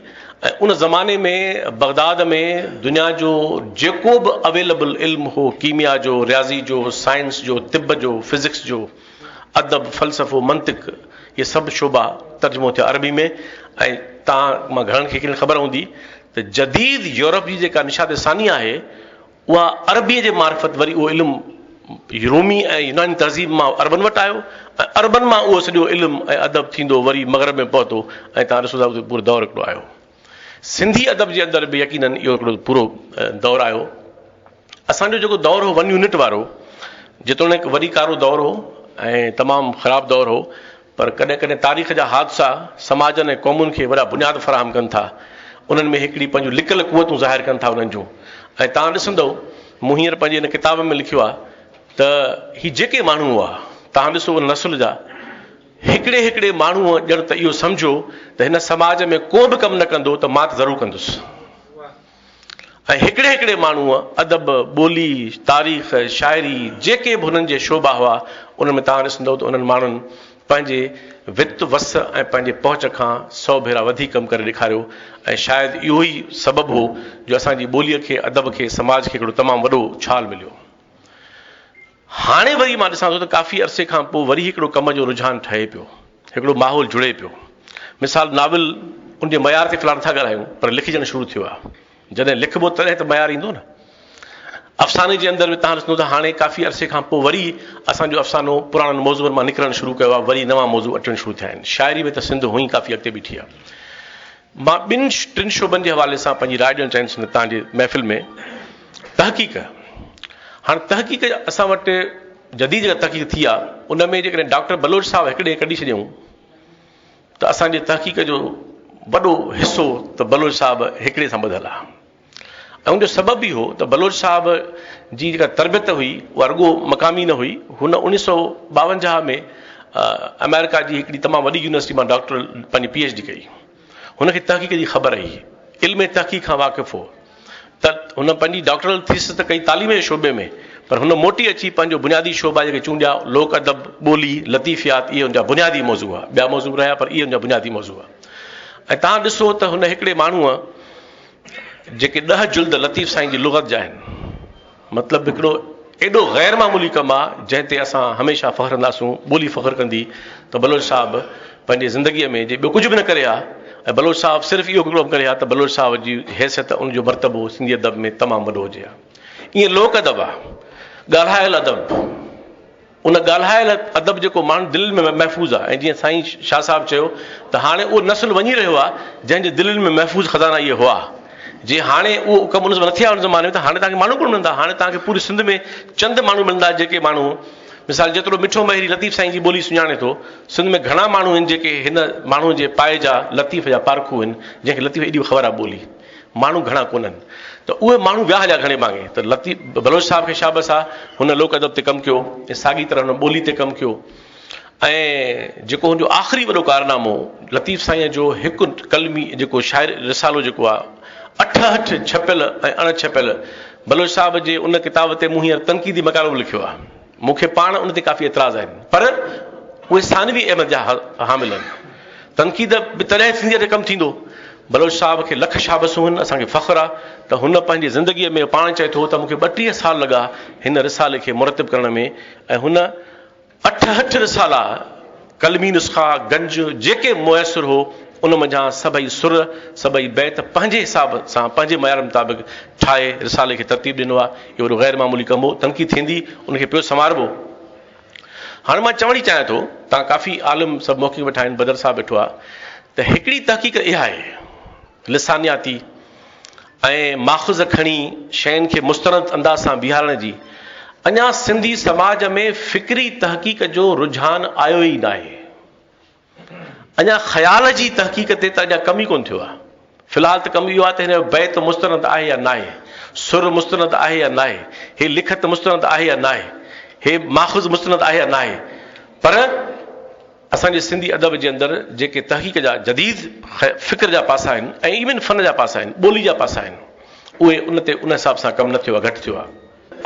ऐं उन ज़माने में बगदाद में दुनिया जो जेको बि अवेलेबल इल्मु हो, कीमिया जो, रियाज़ी जो, साइंस जो, तिब जो, फिज़िक्स जो, अदब, फ़लसफ़ो, मंतिक, इहे सभु शोबा तर्जुमो थिया अरबी में। ऐं तव्हां मां घणनि खे ख़बर हूंदी त जदीद यूरोप जी जेका निशाद सानी आहे उहा अरबीअ जे मार्फत वरी उहो इल्मु रूमी ऐं यूनानी तहज़ीब मां अरबन वटि आयो ऐं अरबन मां उहो सॼो इल्मु ऐं अदब थींदो वरी मग़रब में पहुतो ऐं तव्हां ॾिसो था पूरो दौरु हिकिड़ो आयो। सिंधी अदब जे अंदरि बि यकीनन इहो हिकिड़ो पूरो दौरु आयो। असांजो जेको दौरु हो 1 यूनिट वारो, जेतोणीकि वरी कारो दौरु हो ऐं तमामु ख़राबु दौरु हो, पर कॾहिं कॾहिं तारीख़ जा हादसा समाजनि ऐं क़ौमुनि खे वॾा बुनियाद फ़राहम कनि था, उन्हनि में हिकिड़ी पंहिंजूं लिकियल क़ुवतूं ज़ाहिर कनि था उन्हनि जूं। ऐं तव्हां ॾिसंदव मूं हींअर पंहिंजे हिन किताब में लिखियो आहे त ही जेके माण्हू हुआ, तव्हां ॾिसो उन नसुल जा हिकिड़े हिकिड़े माण्हू ॼण त इहो सम्झो त हिन समाज में को बि कमु न कंदो त मां त ज़रूरु कंदुसि। ऐं हिकिड़े हिकिड़े माण्हूअ अदब, ॿोली, तारीख़, शाइरी, जेके बि हुननि जे शोभा हुआ उन्हनि में तव्हां ॾिसंदव त उन्हनि माण्हुनि पंहिंजे वित वस ऐं पंहिंजे पहुच खां 100 भेरा वधीक कमु करे ॾेखारियो। ऐं शायदि इहो ई सबबु हो जो असांजी ॿोलीअ खे, अदब खे, समाज खे हिकिड़ो तमामु वॾो छाल मिलियो। हाणे वरी मां ॾिसां थो त काफ़ी अरसे खां पोइ वरी हिकिड़ो कम जो रुझान ठहे पियो, हिकिड़ो माहौल जुड़े पियो। मिसाल नाविल उनजे मयार ते फ़िलहाल नथा ॻाल्हायूं, पर लिखिजणु शुरू थियो आहे। जॾहिं लिखिबो तॾहिं त मयार ईंदो न। अफ़साने जे अंदरि बि तव्हां ॾिसंदो त हाणे काफ़ी अरसे खां पोइ वरी असांजो अफ़सानो पुराणनि मौज़ूअनि मां निकिरणु शुरू कयो आहे, वरी नवां मौज़ू अचणु शुरू थिया आहिनि। शाइरी में त सिंध हुई काफ़ी अॻिते बीठी आहे। मां 2-3 शोबनि जे हवाले सां पंहिंजी राय ॾियणु चाहींदुसि तव्हांजे महफ़िल में। तहक़ीक़, हाणे तहक़ीक़ असां वटि जदीद जेका तहक़ीक़ थी आहे उन में जेकॾहिं डॉक्टर बलोच साहिबु हिकिड़े कढी छॾियऊं त असांजे तहक़ीक़ जो वॾो हिसो त बलोच साहिबु हिकिड़े सां ॿधलु आहे। ऐं उनजो सबबु इहो त बलोच साहिब जी जेका तरबियत हुई उहा रुॻो मक़ामी न हुई। हुन 1952 में अमेरिका जी हिकिड़ी तमामु वॾी यूनिवर्सिटी मां डॉक्टर पंहिंजी PhD कई। हुनखे तहक़ीक़ जी ख़बर हुई, इल्म तहक़ीक़ खां वाक़िफ़ हो। त हुन पंहिंजी डॉक्टरल थीसिस त कई तालीम जे शोबे में, पर हुन मोटी अची पंहिंजो बुनियादी शोबा जेके चूंडिया, लोक अदब, ॿोली, लतीफ़ियात, इहे हुनजा बुनियादी मौज़ू आहे। ॿिया मौज़ू रहिया पर इहे हुनजा बुनियादी मौज़ू आहे। ऐं तव्हां ॾिसो त हुन हिकिड़े माण्हूअ जेके 10 जुल्द लतीफ़ साईं जी लुग़त जा आहिनि, मतिलबु हिकिड़ो एॾो ग़ैर मामूली कमु आहे जंहिं ते असां हमेशह फ़ख़्रु कंदासूं। ॿोली फ़ख़्रु कंदी त बलोच साहिबु पंहिंजे ज़िंदगीअ में जे ॿियो कुझु बि न करे आहे ऐं बलोच साहिबु सिर्फ़ु इहो हिकिड़ो करे आहे त बलोच साहिब जी हैसियत, उनजो मर्तबो सिंधी अदब में तमामु वॾो हुजे हा। ईअं लोक अदब आहे, ॻाल्हायल अदब, उन ॻाल्हायल अदब जेको माण्हू दिलि में महफ़ूज़ आहे। ऐं जीअं साईं शाह साहिबु चयो त हाणे उहो नसुल वञी रहियो आहे जंहिंजे दिलि में महफ़ूज़ खज़ाना इहे हुआ। जे हाणे उहो कमु उन न थिया उन ज़माने में त हाणे तव्हांखे माण्हू कोन मिलंदा। हाणे तव्हांखे पूरी सिंध में चंद माण्हू मिलंदा जेके माण्हू, मिसाल जेतिरो मिठो महिरी लतीफ़ साईं जी ॿोली सुञाणे थो, सिंध में घणा माण्हू आहिनि जेके हिन माण्हू जे पाए जा लतीफ़ जा पारखू आहिनि, जंहिंखे लतीफ़ एॾी ख़बर आहे ॿोली। माण्हू घणा कोन्हनि, त उहे माण्हू विया हलिया घणे मांगे। त लतीफ़ बलोच साहिब खे शाबस आहे, हुन लोक अदब ते कमु कयो ऐं साॻी तरह हुन ॿोली ते कमु कयो। ऐं जेको हुनजो आख़िरी वॾो कारनामो लतीफ़ साईं जो हिकु कलमी जेको शाइर रिसालो जेको आहे 8 छपियल ऐं अणछपियल, बलोच साहिब जे उन किताब ते मूं हींअर तनक़ीदी मकालो बि लिखियो आहे। मूंखे पाण उन ते काफ़ी एतिराज़ आहिनि, पर उहे सानवी अहमद जा हामिल आहिनि। तनक़ीद बि तॾहिं थींदी आहे कमु थींदो। बलोच साहिब खे लख शाबसूं आहिनि, असांखे फ़ख़्रु आहे त हुन पंहिंजी ज़िंदगीअ में पाण चए थो त मूंखे 32 साल लॻा हिन रिसाले खे मुरतिब करण में। ऐं हुन 8 रिसाला, कलमी नुस्ख़ा, गंज जेके मुयसरु हो, उन मंझां सभई सुर, सभई बैत पंहिंजे हिसाब सां, पंहिंजे मयार मुताबिक़ ठाहे रिसाले खे तरतीब ॾिनो आहे। इहो वॾो ग़ैर मामूली कमु हो। तनक़ीद थींदी, उनखे पियो संवारबो। हाणे मां चवण ई चाहियां थो, तव्हां काफ़ी आलिम सभु मौक़े वेठा आहिनि, बदर साहिबु वेठो आहे, त हिकिड़ी तहक़ीक़ इहा आहे लिसानियाती ऐं माख़ुज़ खणी शयुनि खे मुस्तरद अंदाज़ सां बीहारण जी। अञा सिंधी समाज में फ़िक्री तहक़ीक़ जो रुझान आयो ई न आहे। अञा ख़्याल जी तहक़ीक़ ते त अञा कमु ई कोन थियो आहे। फ़िलहाल त कमु इहो आहे त हिन जो बैत मुस्तरद आहे या न आहे, सुर मुस्तरद आहे या न आहे, हे लिखत मुस्तरद आहे या न आहे, हे माख़ुज़ मुस्तरद आहे या न आहे। पर असांजे सिंधी अदब जे अंदरि जेके तहक़ीक़ जा जदीद फ़िक्र जा पासा आहिनि ऐं इवन फ़न जा पासा आहिनि, ॿोली जा पासा आहिनि, उहे उन हिसाब सां कमु न थियो आहे, घटि थियो आहे.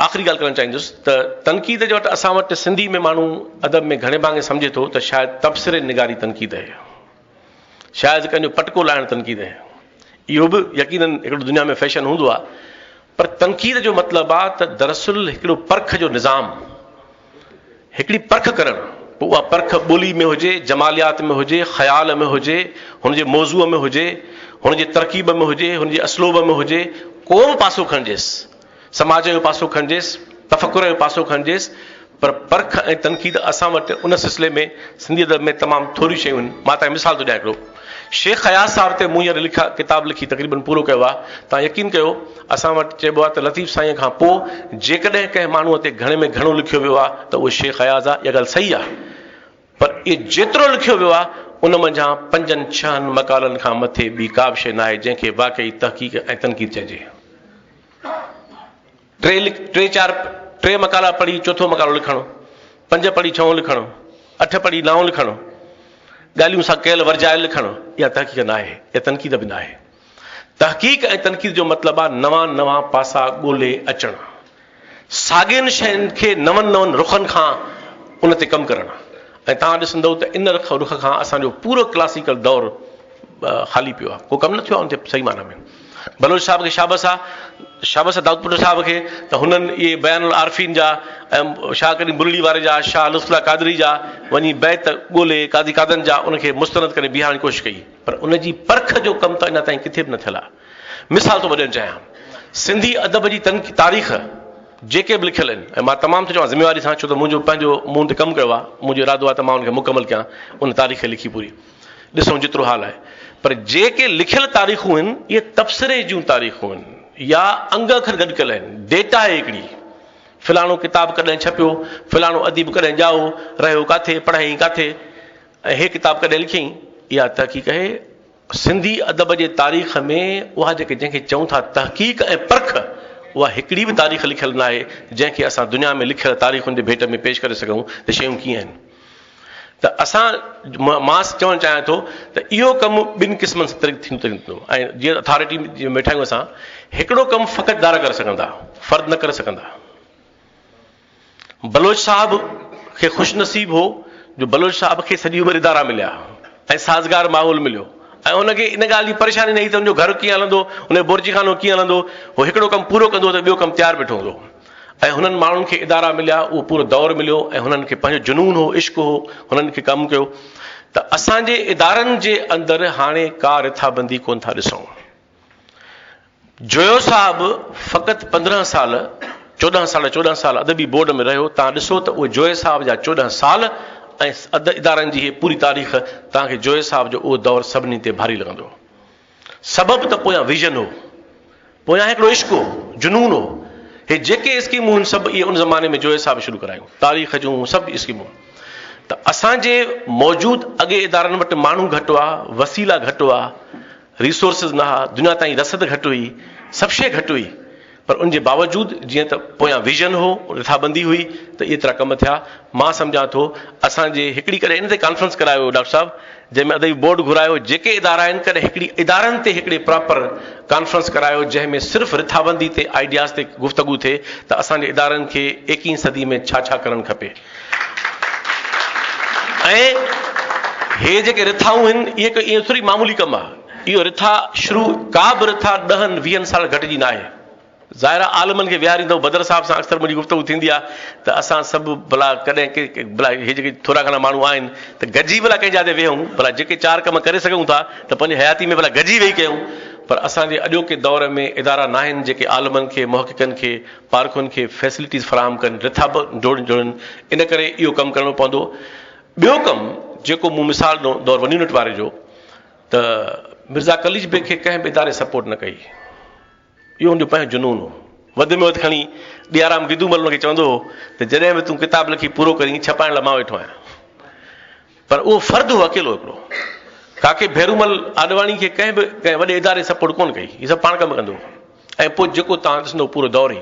आख़िरी ॻाल्हि करणु चाहींदुसि त तनक़ीद जो वटि असां वटि सिंधी में माण्हू अदब में घणे भाङे सम्झे थो त शायदि तबसरे निगारी तनक़ीद आहे, शायदि कंहिंजो पटको लाहिण तनक़ीद आहे. इहो बि यकीनन हिकिड़ो दुनिया में फैशन हूंदो आहे, पर तनक़ीद जो मतिलबु आहे त दरअसल हिकिड़ो परख जो निज़ाम, हिकिड़ी परख करणु. पोइ उहा परख ॿोली में हुजे, जमालियात में हुजे, ख़्याल में हुजे, हुनजे मौज़ूअ में हुजे, हुनजे तरकीब में हुजे, हुनजे असलोब में हुजे, को बि पासो खणिजेसि, समाज जो पासो खणिजेसि, तफ़कुर जो पासो खणिजेसि, पर परख ऐं तनक़ीद असां वटि उन सिलसिले में सिंधी अदब में तमामु थोरियूं शयूं आहिनि. मां तव्हांखे मिसाल थो ॾियां हिकिड़ो. शेख हयात साहिब ते मूं हींअर किताब लिखी तक़रीबन पूरो कयो आहे. तव्हां यकीन कयो, असां वटि चइबो आहे त लतीफ़ साईं खां पोइ जेकॾहिं कंहिं माण्हूअ ते घणे में घणो लिखियो वियो आहे त उहो शेख हयात आहे. इहा ॻाल्हि सही आहे, पर इहे जेतिरो लिखियो वियो आहे उन मंझां 5-6 मकालनि खां मथे ॿी का बि शइ न आहे जंहिंखे वाक़ई तहक़ीक़ ऐं तनक़ीद चइजे. 3-4 मकाला पढ़ी चोथों मकालो लिखणो, 5 पढ़ी 6 लिखणो, 8 पढ़ी 9 लिखणो, ॻाल्हियूं सां कयल वर्जायल लिखणो, इहा तहक़ीक़ न आहे, इहा तनक़ीद बि न आहे. तहक़ीक़ ऐं तनक़ीद जो मतिलबु आहे नवां पासा ॻोल्हे अचणु, साॻियुनि शयुनि खे नवनि रुखनि खां उन ते कमु करणु. ऐं तव्हां ॾिसंदव त इन रुख खां असांजो पूरो क्लासिकल दौरु ख़ाली पियो आहे, को कमु न थियो आहे उन ते सही माना में. बलोच साहिब खे शाबस आहे दाऊदपुर साहिब खे, त हुननि इहे बयानुल आरफीन जा ऐं शाह करीम बुरड़ी वारे जा, शाह लुत्फ़ुल्लाह क़ादरी जा वञी बैत ॻोल्हे काज़ी कादन जा उनखे मुस्तनद करे बीहारण जी कोशिशि कई, पर उनजी परख जो कमु त अञा ताईं किथे बि न थियल आहे. मिसाल थो वॾियणु चाहियां, सिंधी अदब जी तारीख़ जेके बि लिखियल आहिनि, ऐं मां तमामु थो चवां ज़िम्मेवारी सां, छो त मुंहिंजो पंहिंजो मूं ते कमु कयो आहे, मुंहिंजो इरादो आहे त मां उनखे मुकमल कयां, उन तारीख़ लिखी पूरी ॾिसूं जेतिरो हाल आहे. पर जेके लिखियल तारीख़ूं आहिनि इहे तबसरे जूं तारीख़ूं आहिनि या अंग अखर गॾु कयल आहिनि. डेटा आहे हिकिड़ी, फलाणो किताबु कॾहिं छपियो, फलाणो अदीब कॾहिं ॼाओ, रहियो किथे, पढ़ाई किथे, ऐं हे किताबु कॾहिं लिखियईं. इहा तहक़ीक़ आहे. सिंधी अदब जे तारीख़ में उहा जंहिंखे चऊं था तहक़ीक़ ऐं परख, उहा हिकिड़ी बि तारीख़ लिखियल न आहे जंहिंखे असां दुनिया में लिखियल तारीख़ुनि जे भेट में पेश करे सघूं त शयूं कीअं आहिनि. त असां मां चवणु चाहियां थो त इहो कमु ॿिनि क़िस्मनि सां थींदो. ऐं जीअं अथॉरिटी में वेठा आहियूं असां, हिकिड़ो कमु फ़क़ति दार करे सघंदा, फ़र्द न करे सघंदा. बलोच साहिब खे ख़ुशनसीब हो जो बलोच साहिब खे सॼी उमिरि इदारा मिलिया ऐं साज़गार माहौल मिलियो, ऐं हुनखे इन ॻाल्हि जी परेशानी न हुई त हुनजो घर कीअं हलंदो, हुन बुर्जी खानो कीअं हलंदो. उहो हिकिड़ो कमु पूरो कंदो त ॿियो कमु तयारु वेठो हूंदो. ऐं हुननि माण्हुनि खे इदारा मिलिया, उहो पूरो दौरु मिलियो, ऐं हुननि खे पंहिंजो जुनून हो, इश्क हो, हुननि खे कमु कयो. त असांजे इदारनि जे अंदरि हाणे का रिथाबंदी कोन था ॾिसूं. जोयो साहिबु फ़क़ति 15 साल 14 साल अदबी बोर्ड में रहियो. तव्हां ॾिसो त उहे जोए साहिब जा 14 साल ऐं इदारनि जी पूरी तारीख़ तव्हांखे जोए साहिब जो उहो दौरु सभिनी ते भारी लॻंदो. सबबु त पोयां विज़न हो, पोयां हिकिड़ो इश्क हो, जुनून हो. हे जेके स्कीमूं आहिनि सभु इहे उन ज़माने में जोए साहिब शुरू करायूं, तारीख़ जूं सभु स्कीमूं. त असांजे मौजूदु अॻे इदारनि वटि माण्हू घटि हुआ, वसीला घटि हुआ, रिसोर्सिस न हुआ, दुनिया ताईं रसद घटि हुई, सभु शइ घटि हुई. पर उनजे बावजूदि जीअं त पोयां विज़न हो, रिथाबंदी हुई, त एतिरा कम थिया. मां सम्झां थो असांजे हिकिड़ी कॾहिं इन ते कॉन्फ्रेंस करायो डॉक्टर साहिबु, जंहिंमें अदबी बोर्ड घुरायो, जेके इदारा आहिनि कॾहिं हिकिड़ी इदारनि ते हिकिड़े प्रॉपर कॉन्फ्रेंस करायो जंहिंमें सिर्फ़ु रिथाबंदी ते आइडियाज़ ते गुफ़्तगू थिए त असांजे इदारनि खे 21वीं सदी में छा छा करणु खपे. ऐं हे जेके रिथाऊं आहिनि इहे इहो थोरी मामूली कमु आहे. इहो रिथा शुरू का बि रिथा 10-20 साल घटिजी न आहे. ज़ाहिर आलमनि खे विहारींदो. बदर साहिब सां अक्सर मुंहिंजी गुफ़्तगू थींदी आहे त असां सभु भला कॾहिं भला हे जेके थोरा घणा माण्हू आहिनि त गजी भला कंहिं जाइ ते वेहूं, भला जेके 4 कम करे सघूं था त पंहिंजी हयाती में भला गजी वेही कयूं. पर असांजे अॼोके दौर में इदारा न आहिनि जेके आलमनि खे, मुहक़िक़नि खे, पार्कुनि खे फैसिलिटीज़ फराहम कनि, रिथाब जोड़नि. इन करे इहो कमु करिणो पवंदो. ॿियो कमु जेको मूं मिसाल ॾिनो दौर वनी यूनिट वारे जो, त मिर्ज़ा कलीज बेग खे कंहिं बि इदारे सपोर्ट न कई. इहो हुनजो पंहिंजो जुनून हो. वधि में वधि खणी ॾियाराम गिदूमल हुनखे चवंदो हो त जॾहिं बि तूं किताब लिखी पूरो करी छपाइण लाइ मां वेठो आहियां. पर उहो फ़र्दु हो अकेलो हिकिड़ो. काके भेरूमल आडवाणी खे कंहिं वॾे इदारे सपोर्ट कोन कई. हीअ सभु पाण कमु कंदो. ऐं पोइ जेको तव्हां ॾिसंदो पूरो दौर ई.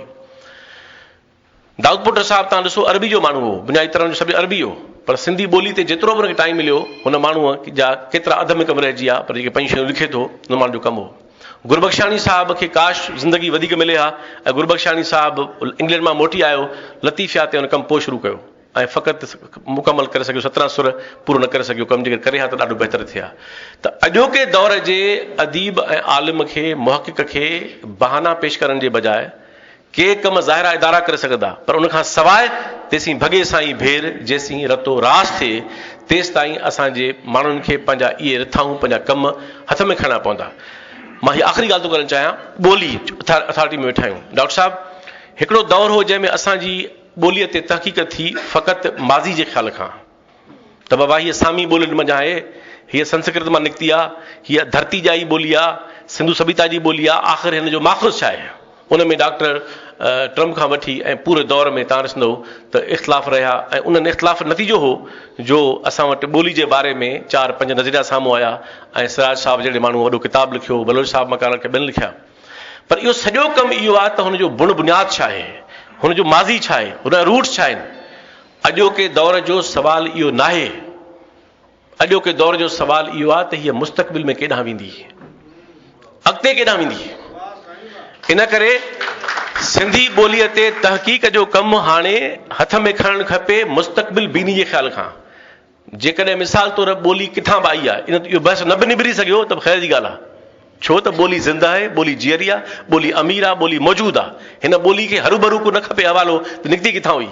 दाऊद पुट साहिबु तव्हां ॾिसो अरबी जो माण्हू हो, बुनियादी तरह जो सभु अरबी हो, पर सिंधी ॿोली ते जेतिरो बि टाइम मिलियो हुन माण्हूअ जा केतिरा अध में कम रहिजी विया, पर जेके पंहिंजी शयूं लिखे थो हुन माण्हू जो कमु हो। गुरबख्शानी साहब खे काश ज़िंदगी वधीक मिले हा ऐं गुरबख्शानी साहब इंग्लैंड मां मोटी आयो, लतीफ़िया ते हुन कमु पोइ शुरू कयो ऐं फ़क़ति मुकमल करे सघियो, 17 सुर पूरो न करे सघियो, कमु जेकर करे हा त ॾाढो बहितर थिया। त अॼोके दौर जे अदीब ऐं आलिम खे, मुहक़िक़ खे बहाना पेश करण जे बजाए के कम ज़ाहिरा इदारा करे सघंदा, पर उनखां सवाइ तेसीं भॻे साईं भेर जेसीं रतो रास थिए तेसि ताईं असांजे माण्हुनि खे पंहिंजा इहे रिथाऊं, पंहिंजा कम हथ में खणणा पवंदा। मां हीअ आख़िरी ॻाल्हि थो करणु चाहियां, ॿोली अथॉरिटी में वेठा आहियूं। डॉक्टर साहिबु, हिकिड़ो दौरु हो जंहिंमें असांजी ॿोलीअ ते तहक़ीक़ थी फ़क़ति माज़ी जे ख़्याल खां, त बाबा हीअ सामी ॿोलियुनि मंझि आहे, हीअ संस्कृत मां निकिती आहे, हीअ धरती जा ई ॿोली आहे, सिंधु सभ्यता जी ॿोली आहे, आख़िर हिन जो माख़ुज़ छा आहे? उन में डॉक्टर ट्रम्प खां वठी ऐं पूरे दौर में तव्हां ॾिसंदो त इख़्तिलाफ़ रहिया ऐं उन्हनि इख़्तिलाफ़ नतीजो हो जो असां वटि ॿोली जे बारे में 4-5 नज़रिया साम्हूं आया ऐं सिराज साहिब जहिड़े माण्हू वॾो किताबु लिखियो, बलोच साहिब मकान खे ॿियनि लिखिया। पर इहो सॼो कमु इहो आहे त हुनजो बुण बुनियादु छा आहे, हुनजो माज़ी छा आहे, हुनजा रूट्स छा आहिनि। अॼोके दौर जो सुवाल इहो नाहे, अॼोके दौर जो सुवाल इहो आहे त हीअ मुस्तक़बिल में केॾांहुं वेंदी, अॻिते केॾांहुं वेंदी। इन करे सिंधी ॿोलीअ ते तहक़ीक़ जो कमु हाणे हथ में खणणु खपे मुस्तक़बिल बीनी जे ख़्याल खां। जेकॾहिं मिसाल तौर ॿोली किथां बि आई आहे, इहो बहस न बि निबिरी सघियो त ख़ैर जी ॻाल्हि आहे, छो त ॿोली ज़िंदा आहे, ॿोली जीअरी आहे, ॿोली अमीर आहे, ॿोली मौजूदु आहे। हिन ॿोली खे हरू भरू को न खपे हवालो त निकिती किथां हुई,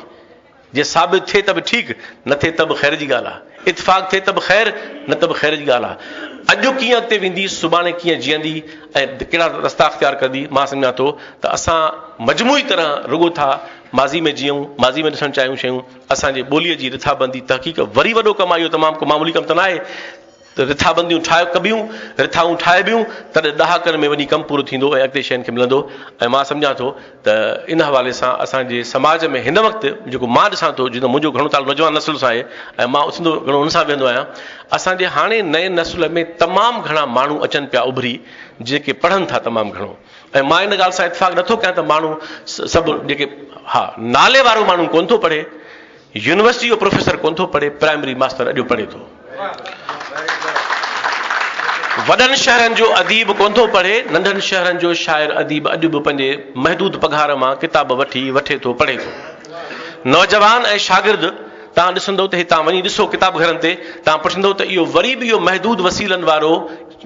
जे साबित थिए त बि ठीकु, न थिए त बि ख़ैर जी ॻाल्हि आहे, इतफ़ाक़ थिए त बि ख़ैर, न त बि ख़ैर जी ॻाल्हि आहे। अॼु कीअं अॻिते वेंदी, सुभाणे कीअं जीअंदी ऐं कहिड़ा रस्ता अख़्तियार कंदी, मां सम्झां थो त असां मजमूई तरह रुगो था माज़ी में जीऊं, माज़ी में ॾिसणु चाहियूं शयूं। असांजे ॿोलीअ जी रिथाबंदी तहक़ीक़ वरी वॾो कमु आहे, इहो तमामु को मामूली कमु त न आहे। त रिथाबंदियूं कबियूं, रिथाऊं ठाहिबियूं, तॾहिं ॾहाकनि में वञी कमु पूरो थींदो ऐं अॻिते शयुनि खे मिलंदो। ऐं मां सम्झां थो त इन हवाले सां असांजे समाज में हिन वक़्तु जेको मां ॾिसां थो, जीअं मुंहिंजो घणो ताल नौजवान नस्ल सां आहे ऐं मां उथंदो घणो हुन सां वेहंदो आहियां, असांजे हाणे नए नस्ल में तमामु घणा माण्हू अचनि पिया उभरी जेके पढ़नि था तमामु घणो। ऐं मां इन ॻाल्हि सां इतफ़ाक़ नथो कयां त माण्हू सभु जेके नाले वारो माण्हू कोन थो पढ़े, यूनिवर्सिटी जो प्रोफेसर कोन थो पढ़े, प्राइमरी मास्टर अॼु पढ़े थो, वॾनि शहरनि जो अदीब कोन थो पढ़े, नंढनि शहरनि जो शाइर अदीब अॼु बि पंहिंजे महदूद पघार मां किताब वठे थो, पढ़े थो। नौजवान ऐं शागिर्द तव्हां ॾिसंदो त हितां वञी ॾिसो किताब घरनि ते, तव्हां पुछंदो त इहो वरी बि इहो महदूद वसीलनि वारो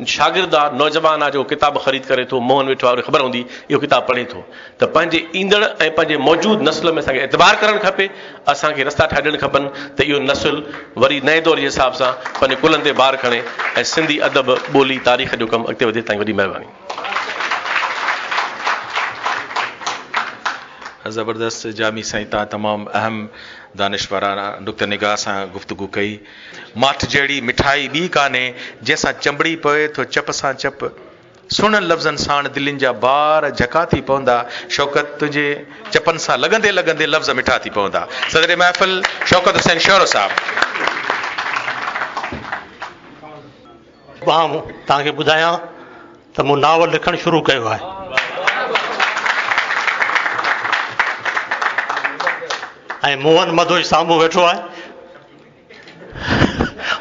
शागिर्द आहे, नौजवान आहे जो किताब ख़रीद करे थो, मोहन वेठो आहे, ख़बर हूंदी इहो किताब पढ़े थो। त पंहिंजे ईंदड़ ऐं पंहिंजे मौजूदु नस्ल में असांखे एतबार करणु खपे, असांखे रस्ता ठाहे ॾियणु खपनि त इहो नस्ल वरी नए दौर जे हिसाब सां पंहिंजे कुलनि ते बार खणे ऐं सिंधी अदब, ॿोली, तारीख़ जो कमु अॻिते वधे। तव्हांजी वॾी महिरबानी। ज़बरदस्त जामी साईं, तव्हां तमामु अहम दानिशवाराना नुक़्ते निगाह सां गुफ़्तगू कई। माठ जहिड़ी मिठाई ॿी कान्हे जंहिंसां चंबड़ी पवे थो चप सां चप, सुहिणनि लफ़्ज़नि सां दिलनि जा बार झका थी पवंदा, शौकत तुंहिंजे चपनि सां लॻंदे लॻंदे लफ़्ज़ मिठा थी पवंदा। सदर महफ़िल शौकत हुसैन शौरो साहब। तव्हांखे ॿुधायां त मूं नावल लिखणु शुरू कयो आहे। ऐं मोहन मधोज साम्हूं वेठो आहे,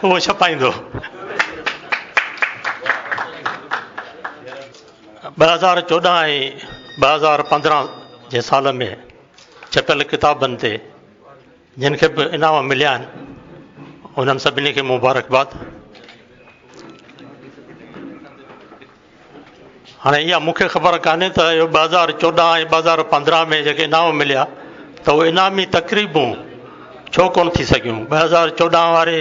उहो छपाईंदो। 2014 ऐं 2015 जे साल में छपियल किताबनि ते जिन खे बि इनाम मिलिया आहिनि उन्हनि सभिनी खे मुबारकबाद। हाणे इहा मूंखे ख़बर कान्हे त इहो 2014 ऐं 2015 में जेके इनाम मिलिया त उहे इनामी तक़रीबूं छो कोन थी सघियूं। 2014 वारे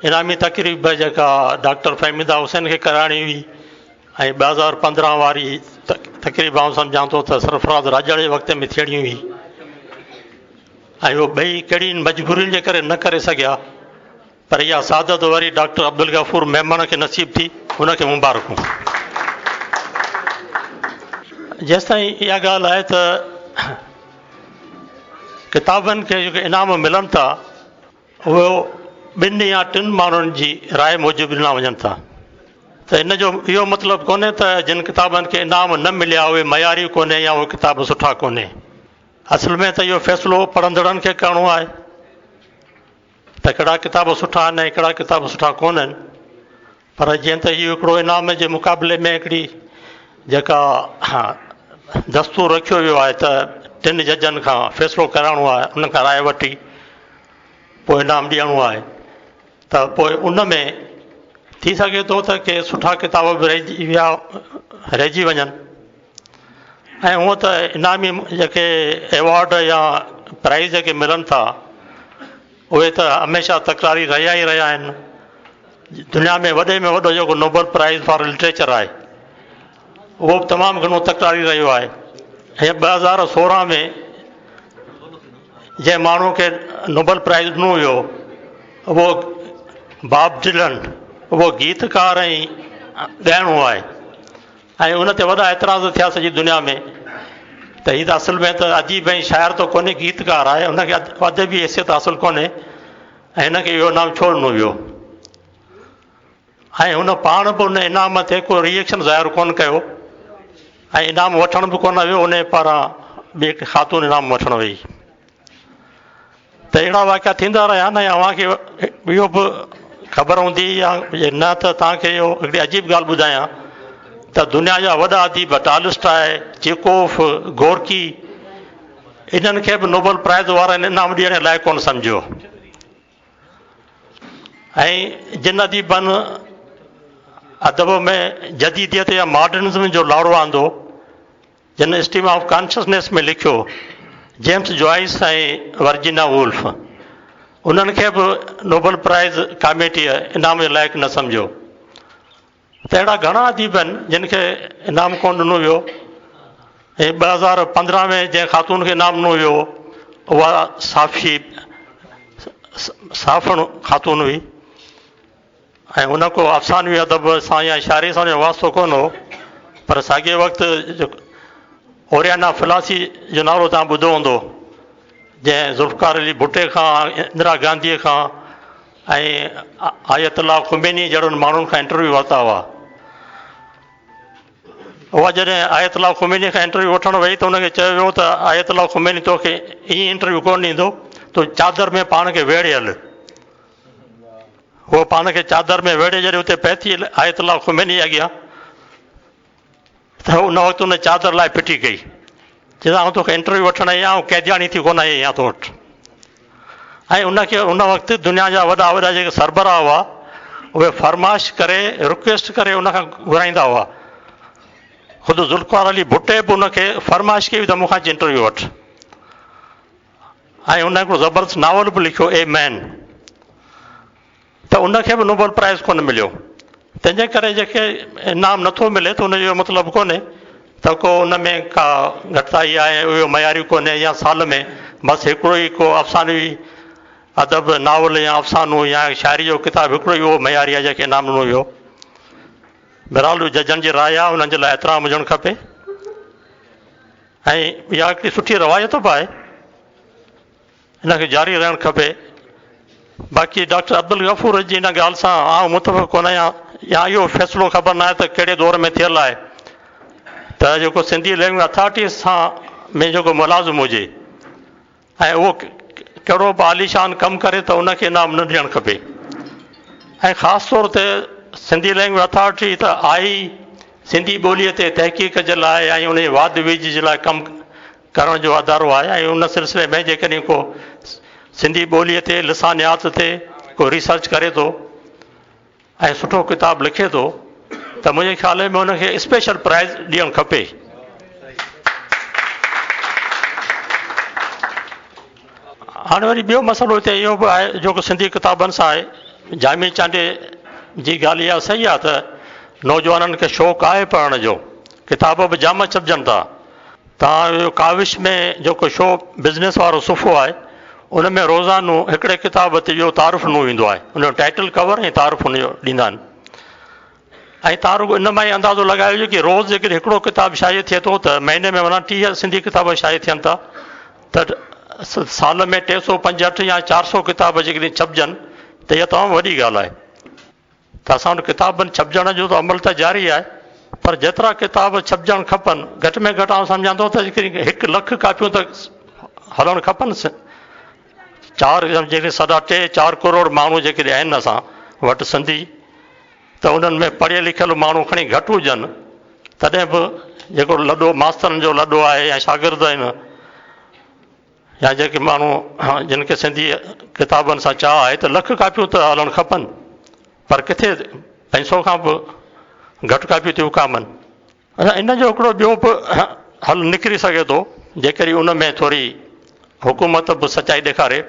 इनामी तक़रीब जेका डॉक्टर फ़हमीदा हुसैन खे कराइणी हुई ऐं 2015 वारी तक़रीब आउं सम्झां थो त सरफराज़ राजड़ जे वक़्त में थियणी हुई ऐं उहो ॿई कहिड़ी मजबूरियुनि जे करे न करे सघिया, पर इहा सादत वरी डॉक्टर अब्दुल गफ़ूर मेमन खे नसीब थी, हुनखे मुबारकूं। जेसिताईं इहा ॻाल्हि आहे त किताबनि खे जेके इनाम मिलनि था उहो 2 या 3 माण्हुनि जी राय मूजिबि ॾिना वञनि था। त इन जो इहो मतिलबु कोन्हे त जिन किताबनि खे इनाम न मिलिया उहे मयारी कोन्हे या उहे किताब सुठा कोन्हे। असल में त इहो फ़ैसिलो पढ़ंदड़नि खे करिणो आहे त त कहिड़ा किताब सुठा आहिनि ऐं कहिड़ा किताब सुठा कोन आहिनि, पर जीअं त इहो हिकिड़ो इनाम जे मुक़ाबले में हिकिड़ी जेका दस्तूर रखियो वियो आहे त 3 जजनि खां फ़ैसिलो कराइणो आहे, उन खां राय वठी पोइ इनाम ॾियणो आहे, त पोइ उन में थी सघे थो त के सुठा किताब बि रहिजी वञनि। ऐं हूअं त इनामी जेके एवॉर्ड या प्राइज़ जेके मिलनि था उहे त हमेशह तकरारी रहिया ई रहिया आहिनि। दुनिया में वॾे में वॾो जेको नोबल प्राइज़ फॉर लिटरेचर आहे उहो बि तमामु घणो तकरारी रहियो आहे। ऐं 2016 में जंहिं माण्हू खे नोबल प्राइज़ ॾिनो वियो उहो बॉब डिलन, उहो गीतकार ऐं ॻाइणो आहे, ऐं उन ते वॾा एतिराज़ थिया सॼी दुनिया में त हीअ त असल में त अजीब ऐं शाइर त कोन्हे, गीतकार आहे, हुनखे अदबी हैसियत हासिलु कोन्हे ऐं हिनखे इहो इनाम छो ॾिनो वियो। ऐं हुन पाण बि उन इनाम ते को रिएक्शन ज़ाहिर कोन कयो ऐं इनाम वठण बि कोन वियो, उन पारां ॿिए ख़ातून इनाम वठणु वई। त अहिड़ा वाक़िया थींदा रहिया न, अव्हांखे इहो बि ख़बर हूंदी या न त तव्हांखे इहो हिकिड़ी अजीब ॻाल्हि ॿुधायां त दुनिया जा वॾा अदीब टालस्टॉय, चेकोफ, गोर्की, इन्हनि खे बि नोबल प्राइज़ वारनि इनाम ॾियण लाइ कोन सम्झियो। ऐं जिन अदीबनि अदब में जदीदियत या मॉडर्निज़म जो लाड़ो आंदो, जिन स्ट्रीम ऑफ कॉन्शियसनेस में लिखियो, जेम्स जॉइस ऐं वर्जिनिया वुल्फ, उन्हनि खे बि नोबल प्राइज़ कमेटीअ इनाम जे लाइक़ु न सम्झो। त अहिड़ा घणा अदीब आहिनि जिन खे इनाम कोन ॾिनो वियो। ऐं 2015 में जंहिं ख़ातून खे इनाम ॾिनो वियो उहा साफ़ण ख़ातून हुई ऐं उन को अफ़सानवी अदब सां या शाइरी सां जो वास्तो कोन हो, पर साॻिए वक़्तु ओरियाना फिलासी जो नालो तव्हां ॿुधो हूंदो, जंहिं ज़ुल्फ़कार अली भुट्टे खां, इंदिरा गांधीअ खां ऐं आयतुल्लाह ख़ुमैनी जहिड़नि माण्हुनि खां इंटरव्यू वरिता हुआ। उहा जॾहिं आयतुल्लाह ख़ुमैनी खां इंटरव्यू वठणु वई त हुनखे चयो वियो त आयतुल्लाह ख़ुमैनी तोखे ईअं इंटरव्यू कोन ॾींदो, तो चादर में पाण खे वेड़े हल। उहो पाण खे चादर में वेड़े जॾहिं उते पहुती आयतुल्लाह ख़ुमैनी अॻियां त उन वक़्तु उन चादर लाइ फिटी कई, चई आउं तोखे इंटरव्यू वठणु आई आहियां, कैदियाणी थी कोन आई आहियां तो वटि। ऐं उनखे उन वक़्तु दुनिया जा वॾा वॾा जेके सरबराह हुआ उहे फरमाइश करे, रिक्वेस्ट करे उनखां घुराईंदा हुआ। ख़ुदि ज़ुल्फ़कार अली भुट्टे बि उनखे फरमाइश कई त मूंखां इंटरव्यू वठि। ऐं उन हिकिड़ो ज़बरदस्त नावल बि लिखियो, ए मैन, त उनखे बि नोबल प्राइज़ कोन मिलियो। तंहिंजे करे जेके इनाम नथो मिले त उनजो मतिलबु कोन्हे त को उन में का घटिताई आहे, उहो मयारी कोन्हे, या साल में बसि हिकिड़ो ई को अफ़सानवी अदब नावल या अफ़सानो या शाइरी जो किताबु हिकिड़ो ई उहो मयारी आहे जंहिंखे इनाम ॾिनो वियो। बहरहाल जजनि जी राय आहे, उन्हनि जे लाइ एतिराम हुजणु खपे ऐं इहा हिकिड़ी सुठी रवायत बि आहे, हिनखे जारी रहणु खपे। बाक़ी डॉक्टर अब्दुल गफ़ूर जी हिन ॻाल्हि सां आउं मुतफ़िक़ कोन आहियां, या इहो फ़ैसिलो ख़बर न आहे त कहिड़े दौर में थियल आहे त जेको सिंधी लैंग्वेज अथॉरिटी सां में जेको मुलाज़िम हुजे ऐं उहो कहिड़ो बि आलीशान कमु करे त उनखे इनाम न ॾियणु खपे। ऐं ख़ासि तौर ते सिंधी लैंग्वेज अथॉरिटी त आई सिंधी ॿोलीअ ते तहक़ीक़ जे लाइ ऐं उन वाद विज जे लाइ कमु करण जो अदारो आहे। ऐं उन सिलसिले में जेकॾहिं को सिंधी ॿोलीअ ते, लिसानियात ते को रिसर्च करे थो ऐं सुठो किताबु लिखे थो त मुंहिंजे ख़्याल में उनखे स्पेशल प्राइज़ ॾियणु खपे। हाणे वरी ॿियो मसइलो हिते इहो बि आहे जेको सिंधी किताबनि सां आहे, जामी चांडे जी ॻाल्हि इहा सही आहे त नौजवाननि खे शौक़ु आहे पढ़ण जो, किताब बि जाम छपजनि था। तव्हां काविश में जेको शो बिज़नेस वारो सुफ़ो आहे उन में रोज़ानो हिकिड़े किताब ते इहो तारीफ़ ॾिनो वेंदो आहे, उनजो टाइटल कवर ऐं तारीफ़ उनजो ॾींदा आहिनि। ऐं तव्हां रुॻो इन मां ई अंदाज़ो लॻाइजो कि रोज़ जेकॾहिं हिकिड़ो किताबु शाये थिए थो त महीने में माना 30 सिंधी किताब शाये थियनि था, त साल में 365 या 400 किताब जेकॾहिं छपजनि त इहा तमामु वॾी ॻाल्हि आहे। त असां वटि किताबनि छपजण जो त अमल त जारी आहे, पर जेतिरा किताब छपजणु खपनि घटि में घटि आउं सम्झां थो त 1 लख कापियूं त हलणु खपनि जेके 3.5-4 करोड़ माण्हू जेके आहिनि असां वटि सिंधी, त उन्हनि में पढ़ियल लिखियल माण्हू खणी घटि हुजनि, तॾहिं बि जेको लॾो मास्तरनि जो लॾो आहे या शागिर्द आहिनि या जेके माण्हू जिन खे सिंधी किताबनि सां चाह आहे, त लख कापियूं त हलणु खपनि, पर किथे 500 खां बि घटि कापियूं थियूं विकामनि। इन जो हिकिड़ो ॿियो बि हल निकिरी सघे थो, जेकॾहिं उन में थोरी हुकूमत बि सचाई ॾेखारे।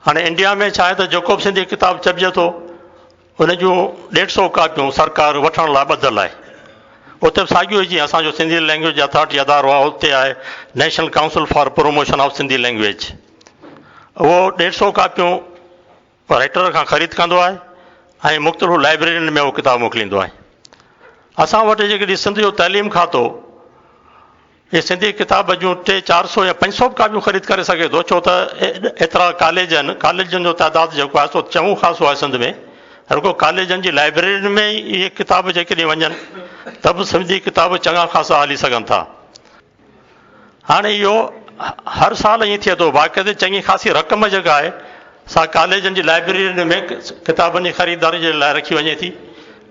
हाणे इंडिया में छा आहे त जेको बि सिंधी किताब छपिजे थो उन जूं 150 कापियूं सरकार वठण लाइ ॿधल आहे। उते बि साॻियो जीअं असांजो सिंधी लैंग्वेज अथॉरिटी अदारो आहे, उते आहे national council for promotion of Sindhi language. उहो 150 कापियूं राइटर खां ख़रीद कंदो आहे ऐं मुख़्तलिफ़ लाइब्रेरियुनि में उहो किताब मोकिलींदो आहे। असां वटि जेकॾहिं सिंधी जो तइलीम खातो इहे सिंधी किताब जूं 300-400 या 500 कापियूं ख़रीद करे सघे थो, छो त एतिरा कॉलेज आहिनि, कॉलेजनि जो तइदादु जेको आहे सो चङो ख़ासो आहे सिंध में। रुगो कॉलेजनि जी लाइब्रेरियुनि में ई इहे किताब जेकॾहिं वञनि त बि सिंधी किताब चङा ख़ासा हली सघनि था। हाणे इहो हर साल ईअं थिए थो, बाक़ाइदे चङी ख़ासी रक़म जेका आहे सा कॉलेजनि जी लाइब्रेरियुनि में किताबनि जी ख़रीदारी जे लाइ रखी वञे थी,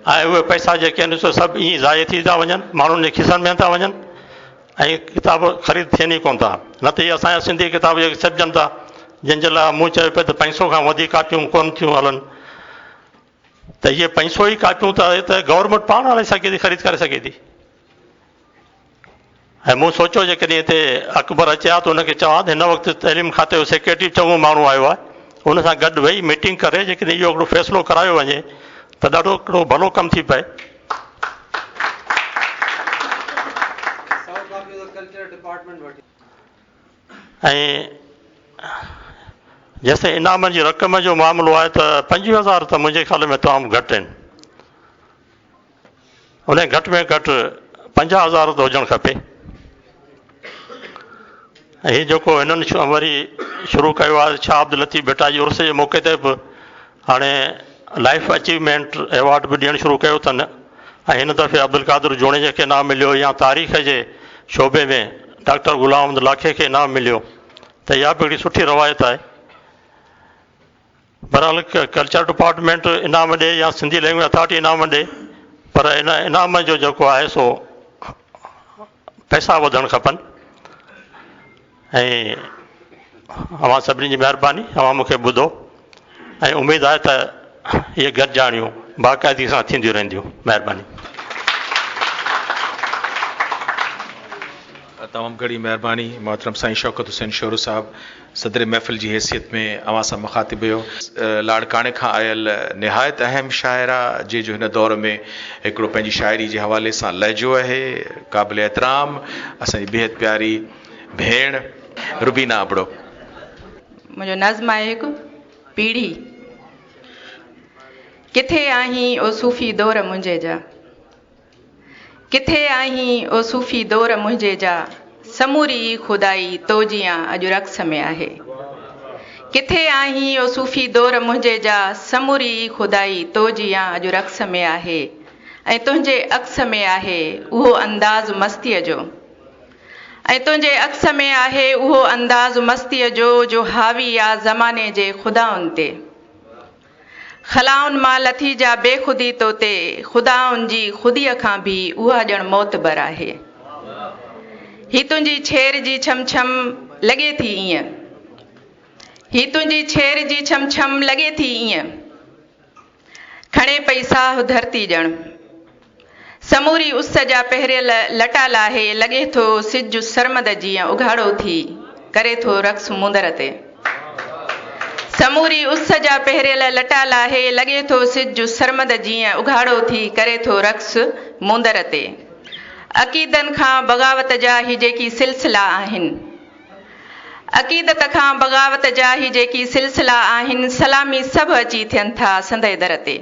ऐं उहे पैसा जेके आहिनि सो सभु ईअं ज़ाया थी था वञनि, माण्हुनि जे खिसनि में था वञनि ऐं किताब ख़रीद थियनि ई कोन था। न त इहे असांजा सिंधी किताब जेके छपिजनि था, जंहिंजे लाइ मूं चयो पियो त 500 खां वधीक कापियूं कोन थियूं हलनि, त इहे 500 ई कापियूं त गवर्नमेंट पाण हलाए सघे थी, ख़रीद करे सघे थी। ऐं मूं सोचियो जेकॾहिं हिते अकबर अचे हा त हुनखे चवां त हिन वक़्तु तइलीम खाते जो सेक्रेटरी चङो माण्हू आयो आहे, हुन सां गॾु वेही मीटिंग करे जेकॾहिं इहो हिकिड़ो फ़ैसिलो करायो वञे त ॾाढो हिकिड़ो भलो कमु थी पए। ऐं जेसिताईं इनामनि जी रक़म जो मामिलो आहे त 25,000 त मुंहिंजे ख़्याल में तमामु घटि आहिनि, उन घटि में घटि 50,000 त हुजणु खपे। ऐं हीउ जेको हिननि वरी शुरू कयो आहे शाह अब्दुल लतीफ़ भट्ट जी उर्स जे मौक़े ते बि हाणे लाइफ अचीवमेंट अवॉर्ड बि ॾियणु शुरू कयो अथनि, ऐं हिन दफ़े अब्दुल कादिर जोणे खे इनाम मिलियो, या तारीख़ जे शोबे में डॉक्टर ग़ुलाम अहमद लाखे खे इनाम मिलियो, त इहा बि हिकिड़ी सुठी रवायत आहे। बहरहाल कल्चर डिपार्टमेंट इनाम ॾिए या सिंधी लैंग्वेज अथॉरिटी इनाम ॾिए, पर इन इनाम जो जेको आहे सो पैसा वधणु खपनि। ऐं अवां सभिनी जी महिरबानी, अवां मूंखे ॿुधो ऐं उमेदु आहे त इहे गॾिजाणियूं बाक़ाइदगी सां थींदियूं रहंदियूं। महिरबानी। तमामु घणी महिरबानी मोहतरम साईं शौकत हुसैन शोरू साहब, सदर महफ़िल जी हैसियत में अवां सां मुखातिब हुयो। लाड़काणे खां आयल निहायत अहम शाइरा जंहिंजो हिन दौर में हिकिड़ो पंहिंजी शाइरी जे हवाले सां लहजो आहे, क़ाबिल एतिराम असांजी बेहद प्यारी भेण रुबीना अबड़ो। मुंहिंजो नज़्म आहे हिकु पीढ़ी। किथे आहीं ओ सूफ़ी दौर मुंहिंजे जा, किथे आहीं ओ सूफ़ी दौर मुंहिंजे जा, समूरी खुदाई तो जियां अॼु रक़्स में आहे। किथे आहीं ओ सूफ़ी दौर मुंहिंजे जा, समूरी खुदाई तो जियां अॼु रक़्स में आहे। ऐं तुंहिंजे अक्स में आहे उहो अंदाज़ मस्तीअ जो, ऐं तुंहिंजे अक्स में आहे उहो अंदाज़ मस्तीअ जो हावी आहे ज़माने जे ख़ुदाउनि ते। ख़लाउनि मां लथी जा बेख़ुदी तो ते, ख़ुदाउनि जी ख़ुदीअ खां बि उहा ॼण मोतबर आहे। ही तुंहिंजी छेर जी छम छम लॻे थी ईअं, ही तुंहिंजी छेर जी छम छम लॻे थी ईअं, खणे पई साह धरती ॼण। समूरी उस जा पहिरियल लटा लाहे, लॻे थो सिज सरमद जीअं उघाड़ो थी करे थो रक़्स मुंदर ते। समूरी उस जा पहिरियल लटा लाहे, लॻे थो सिज सरमद जीअं उघाड़ो थी करे थो रक़्स मुंदर ते। अक़ीदनि खां बग़ावत जा ही जेकी सिलसिला आहिनि, अक़ीदत खां बग़ावत जा ही जेकी सिलसिला आहिनि, सलामी सभु अची थियनि था संदे दर ते।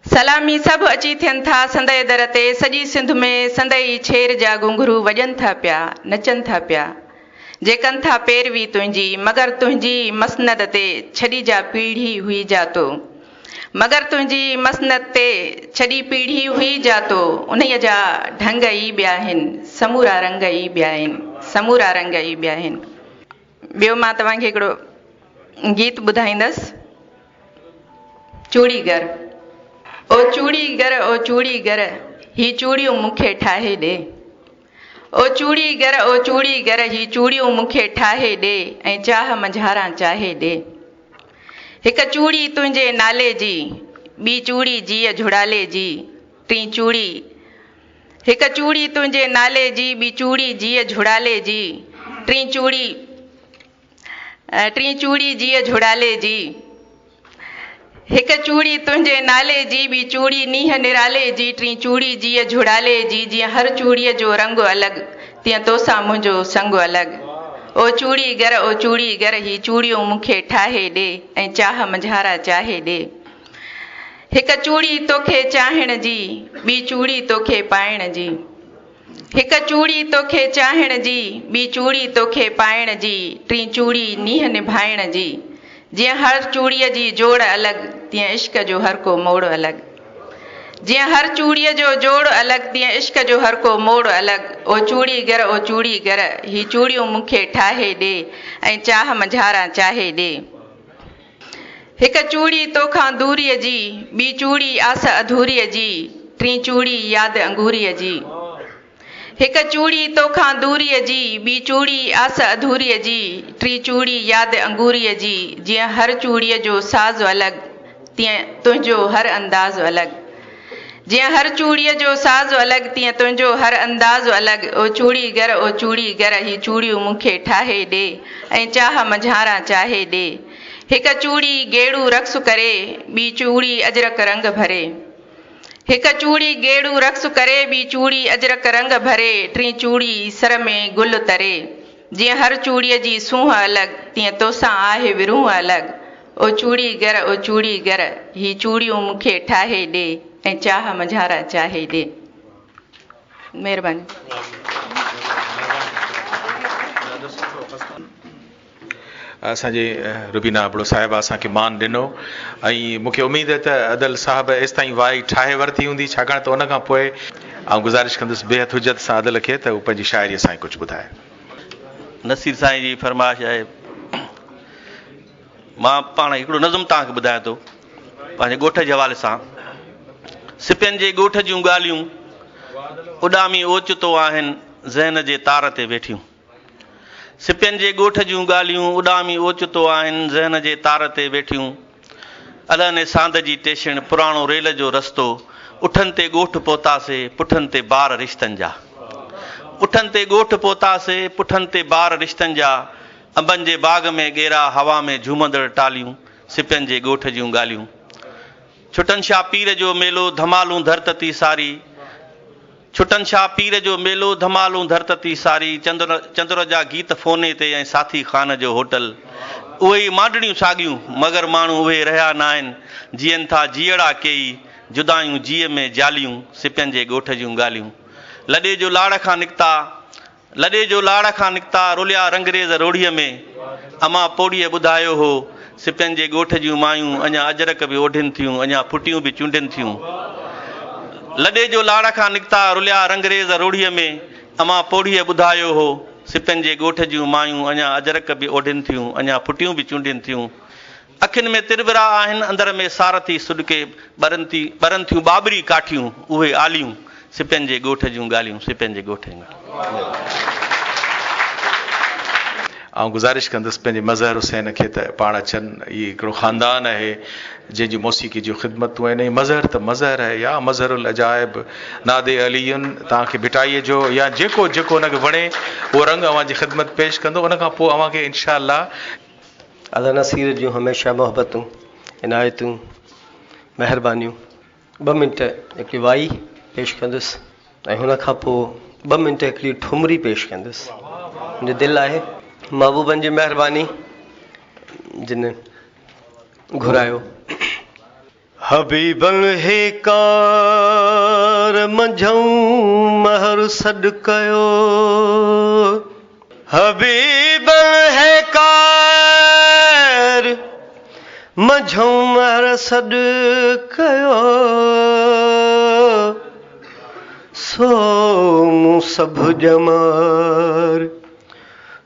सलामी सभु अची थियनि था संदे दर ते। सॼी सिंध में संदई छेर जा घुंघरू वॼनि था पिया, नचनि था पिया, जे कनि था पैरवी तुंहिंजी, मगर तुंहिंजी मसनद ते छॾी जा पीढ़ी हुई जातो, मगर तुंहिंजी मसनद ते छॾी पीढ़ी हुई जातो। उन्हीअ जा ढंग ई ॿिया आहिनि, समूरा रंग ई ॿिया आहिनि, समूरा रंग ई ॿिया आहिनि। ॿियो मां तव्हांखे हिकिड़ो गीत ॿुधाईंदसि। चूड़ीगर ओ चूड़ीगर ओ चूड़ीगर ही चूड़ियूं मूंखे ठाहे ॾे। ओ चूड़ीगर ओ चूड़ीगर ही चूड़ियूं मूंखे ठाहे ॾे ऐं चाह मंझारा चाहे ॾे। हिकु चूड़ी तुंहिंजे नाले जी, ॿी चूड़ी जीअ झुड़ाले जी, टी चूड़ी। हिकु चूड़ी तुंहिंजे नाले जी, ॿी चूड़ी जीअ झुड़ाले जी, टी चूड़ी जीअ झुड़ाले जी। हिकु चूड़ी तुंहिंजे नाले जी, ॿी चूड़ी नीह निराले जी, टी चूड़ी जीअ झुड़ाले जी। जीअं हर चूड़ीअ जो रंग अलॻि, तीअं तोसां मुंहिंजो संग अलॻि। ओ चूड़ीगर ओ चूड़ीगर ही चूड़ियूं मूंखे ठाहे ॾे ऐं चाह मंझारा चाहे ॾे। हिकु चूड़ी तोखे चाहण जी, ॿी चूड़ी तोखे पाइण जी। हिकु चूड़ी तोखे चाहण जी, ॿी चूड़ी तोखे पाइण जी, टी चूड़ी नीह निभाइण जी। जीअं हर चूड़ीअ जी जोड़ अलॻि, तीअं इश्क जो हर को मोड़ अलॻि। जीअं हर चूड़ीअ जो जोड़ अलॻि, तीअं इश्क जो हर को मोड़ अलॻि। ओ चूड़ीगर ही चूड़ियूं मूंखे ठाहे ॾे ऐं चाह मंझारा चाहे ॾे। हिकु चूड़ी तोखां दूरीअ जी, ॿी चूड़ी आस अधूरीअ जी, टी चूड़ी यादि अंगूरीअ जी। हिकु चूड़ी तोखां दूरीअ जी, ॿी चूड़ी आस अधूरीअ जी, टी चूड़ी यादि अंगूरीअ जी। जीअं हर चूड़ीअ जो साज़ अलॻि, तीअं तुंहिंजो हर अंदाज़ अलॻि। जीअं हर चूड़ीअ जो साज़ अलॻि, तीअं तुंहिंजो हर अंदाज़ अलॻि। ओ चूड़ीगर ही चूड़ियूं मूंखे ठाहे ॾे ऐं चाह मंझारा चाहे ॾे। हिकु चूड़ी गेड़ू रक़्स करे, ॿी चूड़ी अजरक रंग भरे। हिकु चूड़ी गेड़ू रक़्स करे, ॿी चूड़ी अजरक रंग भरे, टी चूड़ी सर में गुल तरे। जीअं हर चूड़ीअ जी सूंह अलॻि, तीअं तोसां आहे विरूं अलॻि। ओ चूड़ीगर ही चूड़ियूं मूंखे ठाहे ॾे ऐं चाह मंझारा चाहे ॾे। महिरबानी। असांजे रुबीना अबड़ो साहिबा असांखे मान ॾिनो ऐं मूंखे उमेदु आहे त अदल साहिब एसि ताईं वाई ठाहे वरिती हूंदी, छाकाणि त उन खां पोइ ऐं गुज़ारिश कंदुसि बेहद हुजत सां अदल खे त हू पंहिंजी शाइरी असांखे कुझु ॿुधाए। नसीर साईं जी फरमाइश आहे। मां पाण हिकिड़ो नज़म तव्हांखे ॿुधायां थो पंहिंजे ॻोठ जे हवाले सां। सिपियुनि जे ॻोठ जूं ॻाल्हियूं उॾामी ओचितो आहिनि, ज़हन जे तार ते वेठियूं। सिपियुनि जे ॻोठ जूं ॻाल्हियूं उॾामी ओचितो आहिनि, ज़हन जे तार ते वेठियूं। अॾनि सांद जी टेशण पुराणो रेल जो रस्तो, उठनि ते ॻोठ पहुतासीं, पुठनि ते ॿार रिश्तनि जा। उठनि ते ॻोठ पहुतासीं, पुठनि ते ॿार रिश्तनि जा। अंबनि जे बाग़ में ॻेरा, हवा में झूमंदड़ टालियूं, सिपियुनि जे ॻोठ जूं ॻाल्हियूं। छुटनि छा पीर जो मेलो, धमालूं धरतती सारी। छुटनि छा पीर जो मेलो, धमालूं धरतती सारी। चंद्र जा गीत फ़ोने ते ऐं साथी ख़ान जो होटल। उहे ई मांडड़ियूं साॻियूं, मगर माण्हू उहे रहिया न आहिनि। जीअनि था जीअड़ा कई, जुदायूं जीअ में जालियूं, सिपियुनि जे ॻोठ जूं ॻाल्हियूं। लॾे जो लाड़ खां निकिता, रुलिया रंगरेज़ रोड़ीअ में। अमा पोड़ीअ ॿुधायो हो, सिपियुनि जे ॻोठ जूं मायूं अञा अजरक बि ओढ़िन थियूं, अञा फुटियूं बि चूंडनि थियूं। लॾे जो लाड़ खां निकिता, रुलिया रंगरेज़ रोड़ीअ में। अमा पोड़ीअ ॿुधायो हो, सिपियुनि जे ॻोठ जूं मायूं अञा अजरक बि ओढ़िन थियूं, अञा फुटियूं बि चूंडनि थियूं। अखियुनि में तिरविरा आहिनि, अंदर में सारथी सुॾके ॿरनि थियूं बाबरी काठियूं, उहे आलियूं, सिपियुनि जे ॻोठ जूं ॻाल्हियूं, सिपियुनि जे ॻोठ जूं। ऐं गुज़ारिश कंदुसि पंहिंजे मज़हर हुसैन खे त पाण अचनि। इहे हिकिड़ो ख़ानदान आहे जंहिंजी मौसीक़ी जूं ख़िदमतूं आहिनि। मज़हर त मज़हर आहे, या मज़हरुल अजाइब नादे अलीयुनि तव्हांखे भिटाईअ जो, या जेको हुनखे वणे उहो रंग अव्हांजी ख़िदमत पेश कंदो। उन खां पोइ अव्हांखे इनशा अल्लाह अला नसीर जूं हमेशह मोहबतूं, इनायतूं, महिरबानियूं। 2 मिंट हिकिड़ी वाई पेश कंदुसि ऐं हुन खां पोइ 2 मिंट हिकिड़ी ठुमरी पेश कंदुसि। मुंहिंजो दिलि आहे महबूबनि जी महिरबानी जिन घुरायो। हबीबन हे कार मंझूं महर सॾु कयो। हबीबन हे कार मंझूं महर सॾु कयो। सो मूं सभु ॼमार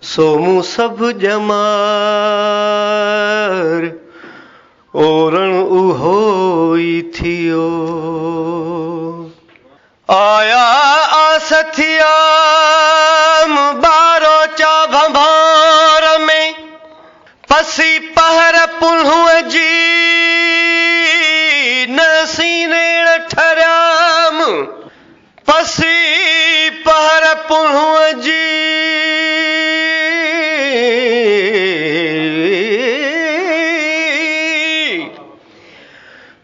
सोमू सब जमार ओरण उहोई थियो आया आसथियाम बारो चा भंभार में पसी पहर पुल्हुअ जी नसीने ठरियाम पसी पहर पुल्हुअ जी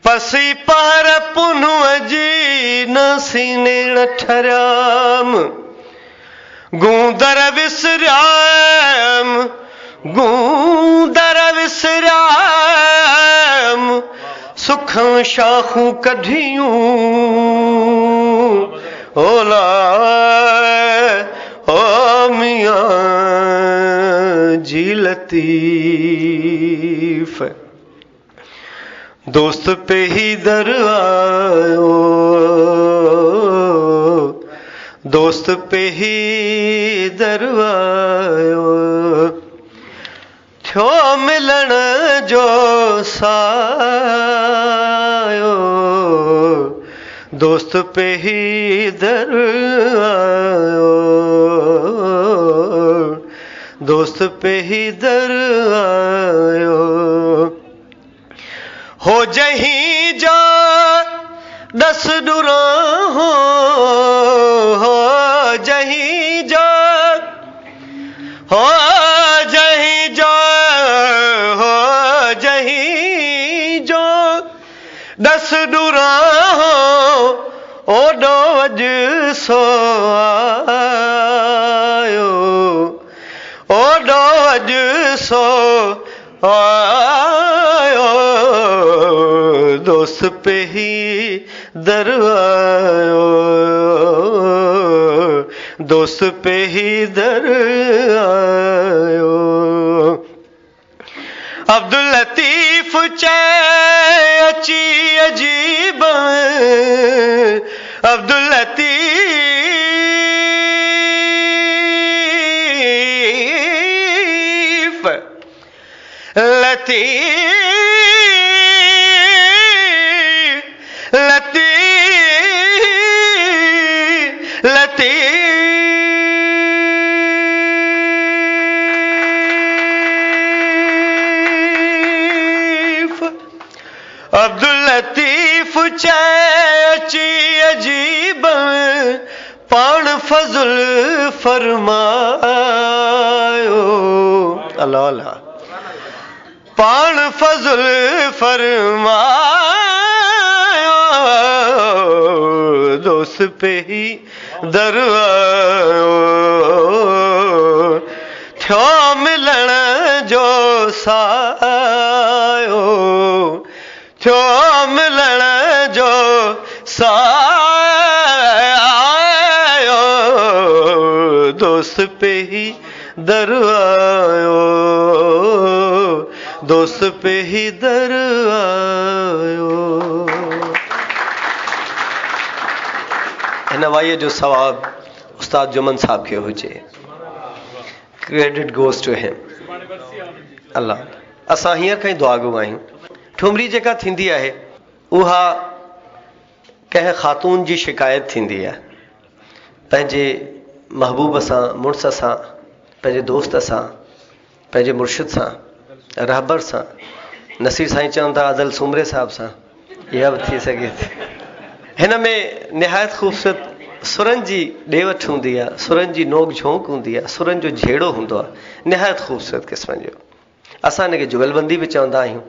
पसी पहर पुल्हुअ जी नसीने ठरियाम गूंदर विसरियाम गूंदर विसरियाम सुखं शाखूं कढियूं ओला ओ मियां जी लतीफ दोस्त पे ही दर आयो दोस्त पे ही दर आयो थियो मिलन जो सायो दोस्त पे ही दर आयो दोस्त पे ही दर आयो हो जहीं जा दस दुरा हो जहीं जा हो जहीं जा हो जहीं जो दस दुरा ओ डोज सो आयो ओ डोज सो आयो दोस्त पे ही दर आयो दोस्त पे ही दर आयो अब्दुल लतीफ चे अची अजीब अब्दुल लतीफ लतीफ लतीफ लतीफ अब्दुल लतीफ ची अजीब पाण फजुल फरमायो अल्लाह अल्लाह पाण फजुल फरमायो दोस्त पे ही दर आयो थियो मिलण जो सायो थियो मिलण जो सायो दोस्त पे ही दर आयो दोस्त पे ही दर आयो हिन वाईअ जो सवाब उस्ताद जुमन साहब खे हुजे क्रेडिट गोस टू हिम अल्लाह असां हींअर खां ई दुआगो आहियूं ठुमरी जेका थींदी आहे उहा कंहिं ख़ातून जी शिकायत थींदी आहे पंहिंजे महबूब सां मुड़ुस सां पंहिंजे दोस्त सां पंहिंजे मुर्शिद सां रहबर सां नसीर साईं चवनि था अज़ल सुमरे साहब सां इहा बि थी सघे थी हिन में निहायत ख़ूबसूरत सुरनि जी ॾेवट हूंदी आहे सुरनि जी नोक झोंक हूंदी आहे सुरनि जो जहिड़ो हूंदो आहे निहायत ख़ूबसूरत क़िस्म जो असां हिनखे जुगलबंदी बि चवंदा आहियूं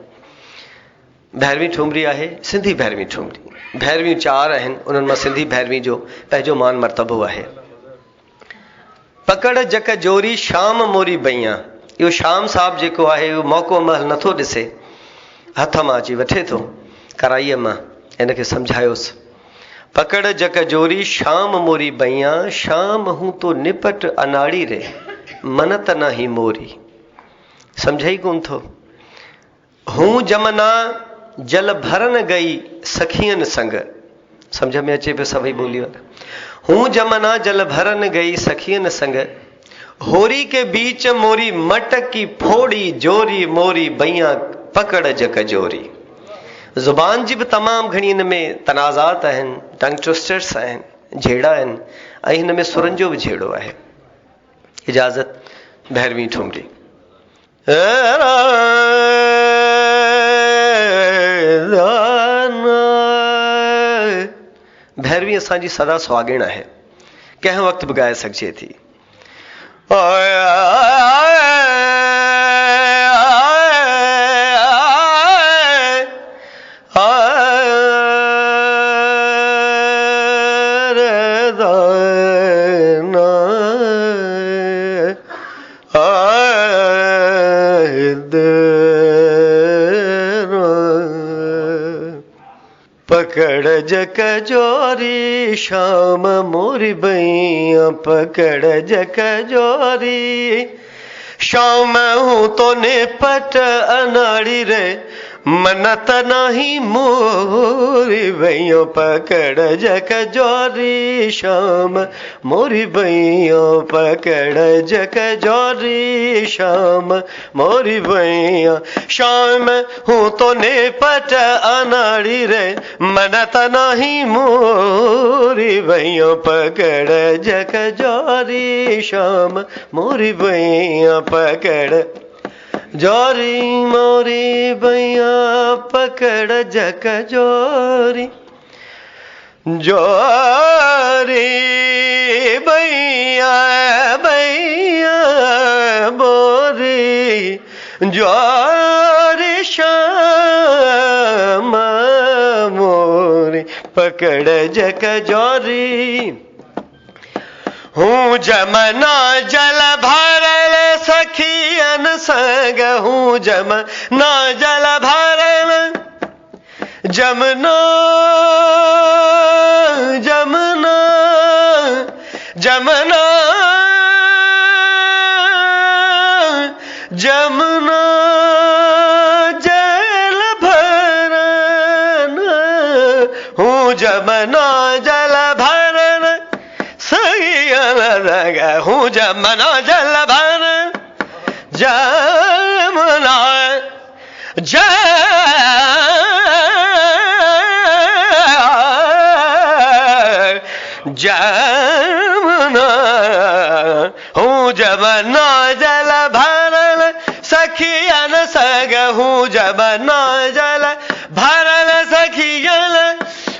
भैरवी ठुमरी आहे सिंधी भैरवी ठुमरी भैरवियूं 4 आहिनि उन्हनि मां सिंधी भैरवी जो पंहिंजो मान मर्तबो आहे पकड़ जक जोरी शाम मोरी बईया इहो शाम साहब जेको आहे उहो मौक़ो महल नथो ॾिसे हथ मां अची वठे थो कराईअ मां हिनखे सम्झायोसि पकड़ जक जोरी शाम मोरी बईया शाम हूं तो निपट अनाड़ी रे मन त न ही मोरी सम्झई कोन थो हूं जमना जल भरन गई सखियन संग समझ में अचे पियो सभई ॿोली वारा हूं जमना जल भरन गई सखियन संग होरी के बीच मोरी मटकी फोड़ी जोरी मोरी बैया पकड़ जक जोरी। ज़ुबान जी भी तमाम घणी इन में तनाज़ात आहिनि, टंग ट्विस्टर्स आहिनि, झेड़ा आहिनि ऐं हिन में सुरनि जो बि झेड़ो आहे। इजाज़त भैरवी ठुमरी। भैरवी असांजी सदा सुहागिण आहे, कंहिं वक़्तु बि ॻाए सघिजे थी। पकड़ जक जोरी शाम मोरी बैया पकड़ जक जोरी। शाम हूँ तो निपट अनाड़ी रे मनत नहीं मोरी बैया पकड़ जक जोरी। शाम मोरी बैया पकड़ जक जोरी। शाम मोरी बैया शाम हूँ तो निपट अनाड़ी रे मनत नहीं मोरी बैया पकड़ जक जोरी। शाम मोरी बैया पकड़ जोरी मोरी बैया पकड़ जक जोरी। जोरी बैया बैया मोरी जोरी। शाम मोरी पकड़ जक जोरी। हूँ जमना जल भरल सखियन संग। हूँ जमना जल भरल जमना जमना जमना जमना जल भरन। हूँ जमना जल भरन सैयन रंग। हूँ जमना जल भरन जमना जमना। हूँ जमना जल भरल सखियन संग। हूँ जमना जल भरल सखियन।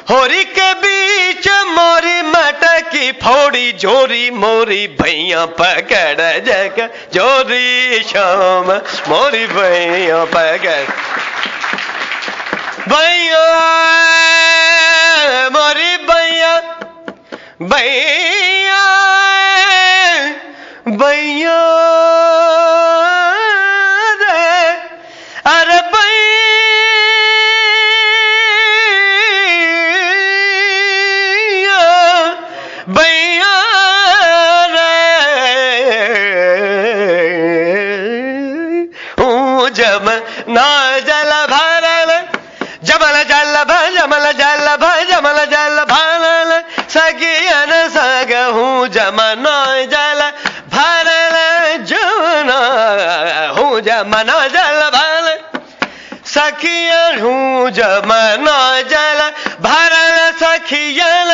होरी के बीच मोरी मटकी फोड़ी जोरी मोरी भैया पकड़ जक जोरी। शाम मोरी भैया पकड़ भैया मोरी भैया भैया भैया रे अरे भैया रे। हूँ जमना जल भरल जमल जल जमल जल जमल जल भरल सखियन संग। हूँ जमना जल भरल जमना। हूँ जमना जल भरल सखियन। हूँ जमना जल भरल सखियन।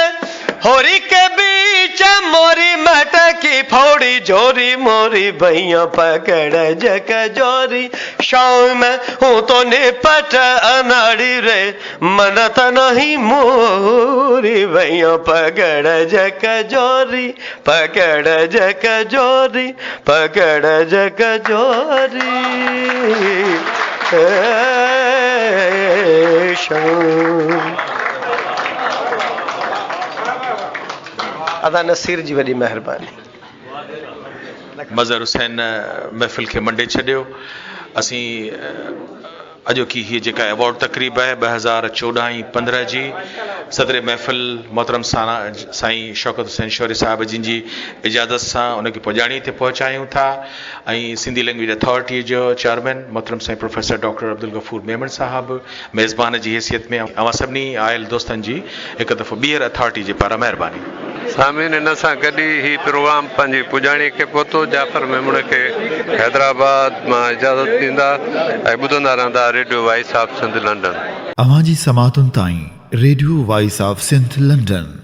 होरी के बीच मोरी मटकी फोड़ी जोरी मोरी भैया पकड़ जक जोरी। शाम हूँ तो निपट अनाड़ी रे मनत नहीं मोरी भैया पकड़ जक जोरी। पकड़ जक जोरी पकड़ जक जोरी। अदा नसीर जी वॾी महिरबानी। मज़हर हुसैन महफ़िल खे मंडे छॾियो। असीं अॼोकी हीअ जेका अवॉर्ड तक़रीब आहे 2014-15 जी सदर महफ़िल मोहतरम साईं शौकत हुसैन शौरी साहिब जिन जी इजाज़त सां उनखे पुॼाणी ते पहुचायूं था। ऐं सिंधी लैंग्वेज अथॉरिटी जो चेयरमैन मोहतरम साईं प्रोफेसर डॉक्टर अब्दुल गफ़ूर मेमन साहब मेज़बान जी हैसियत में अवां सभिनी आयल दोस्तनि जी हिकु दफ़ो ॿीहर अथॉरिटी जे पारां महिरबानी। सामीन इन सां गॾु ही प्रोग्राम पंहिंजी पुॼाणी खे पहुतो। जाफ़र मेमण खे हैदराबाद मां इजाज़त ॾींदा ऐं ॿुधंदा रहंदा radio voice of Sindh London. अवां जी समातुनि ताईं radio voice of Sindh London.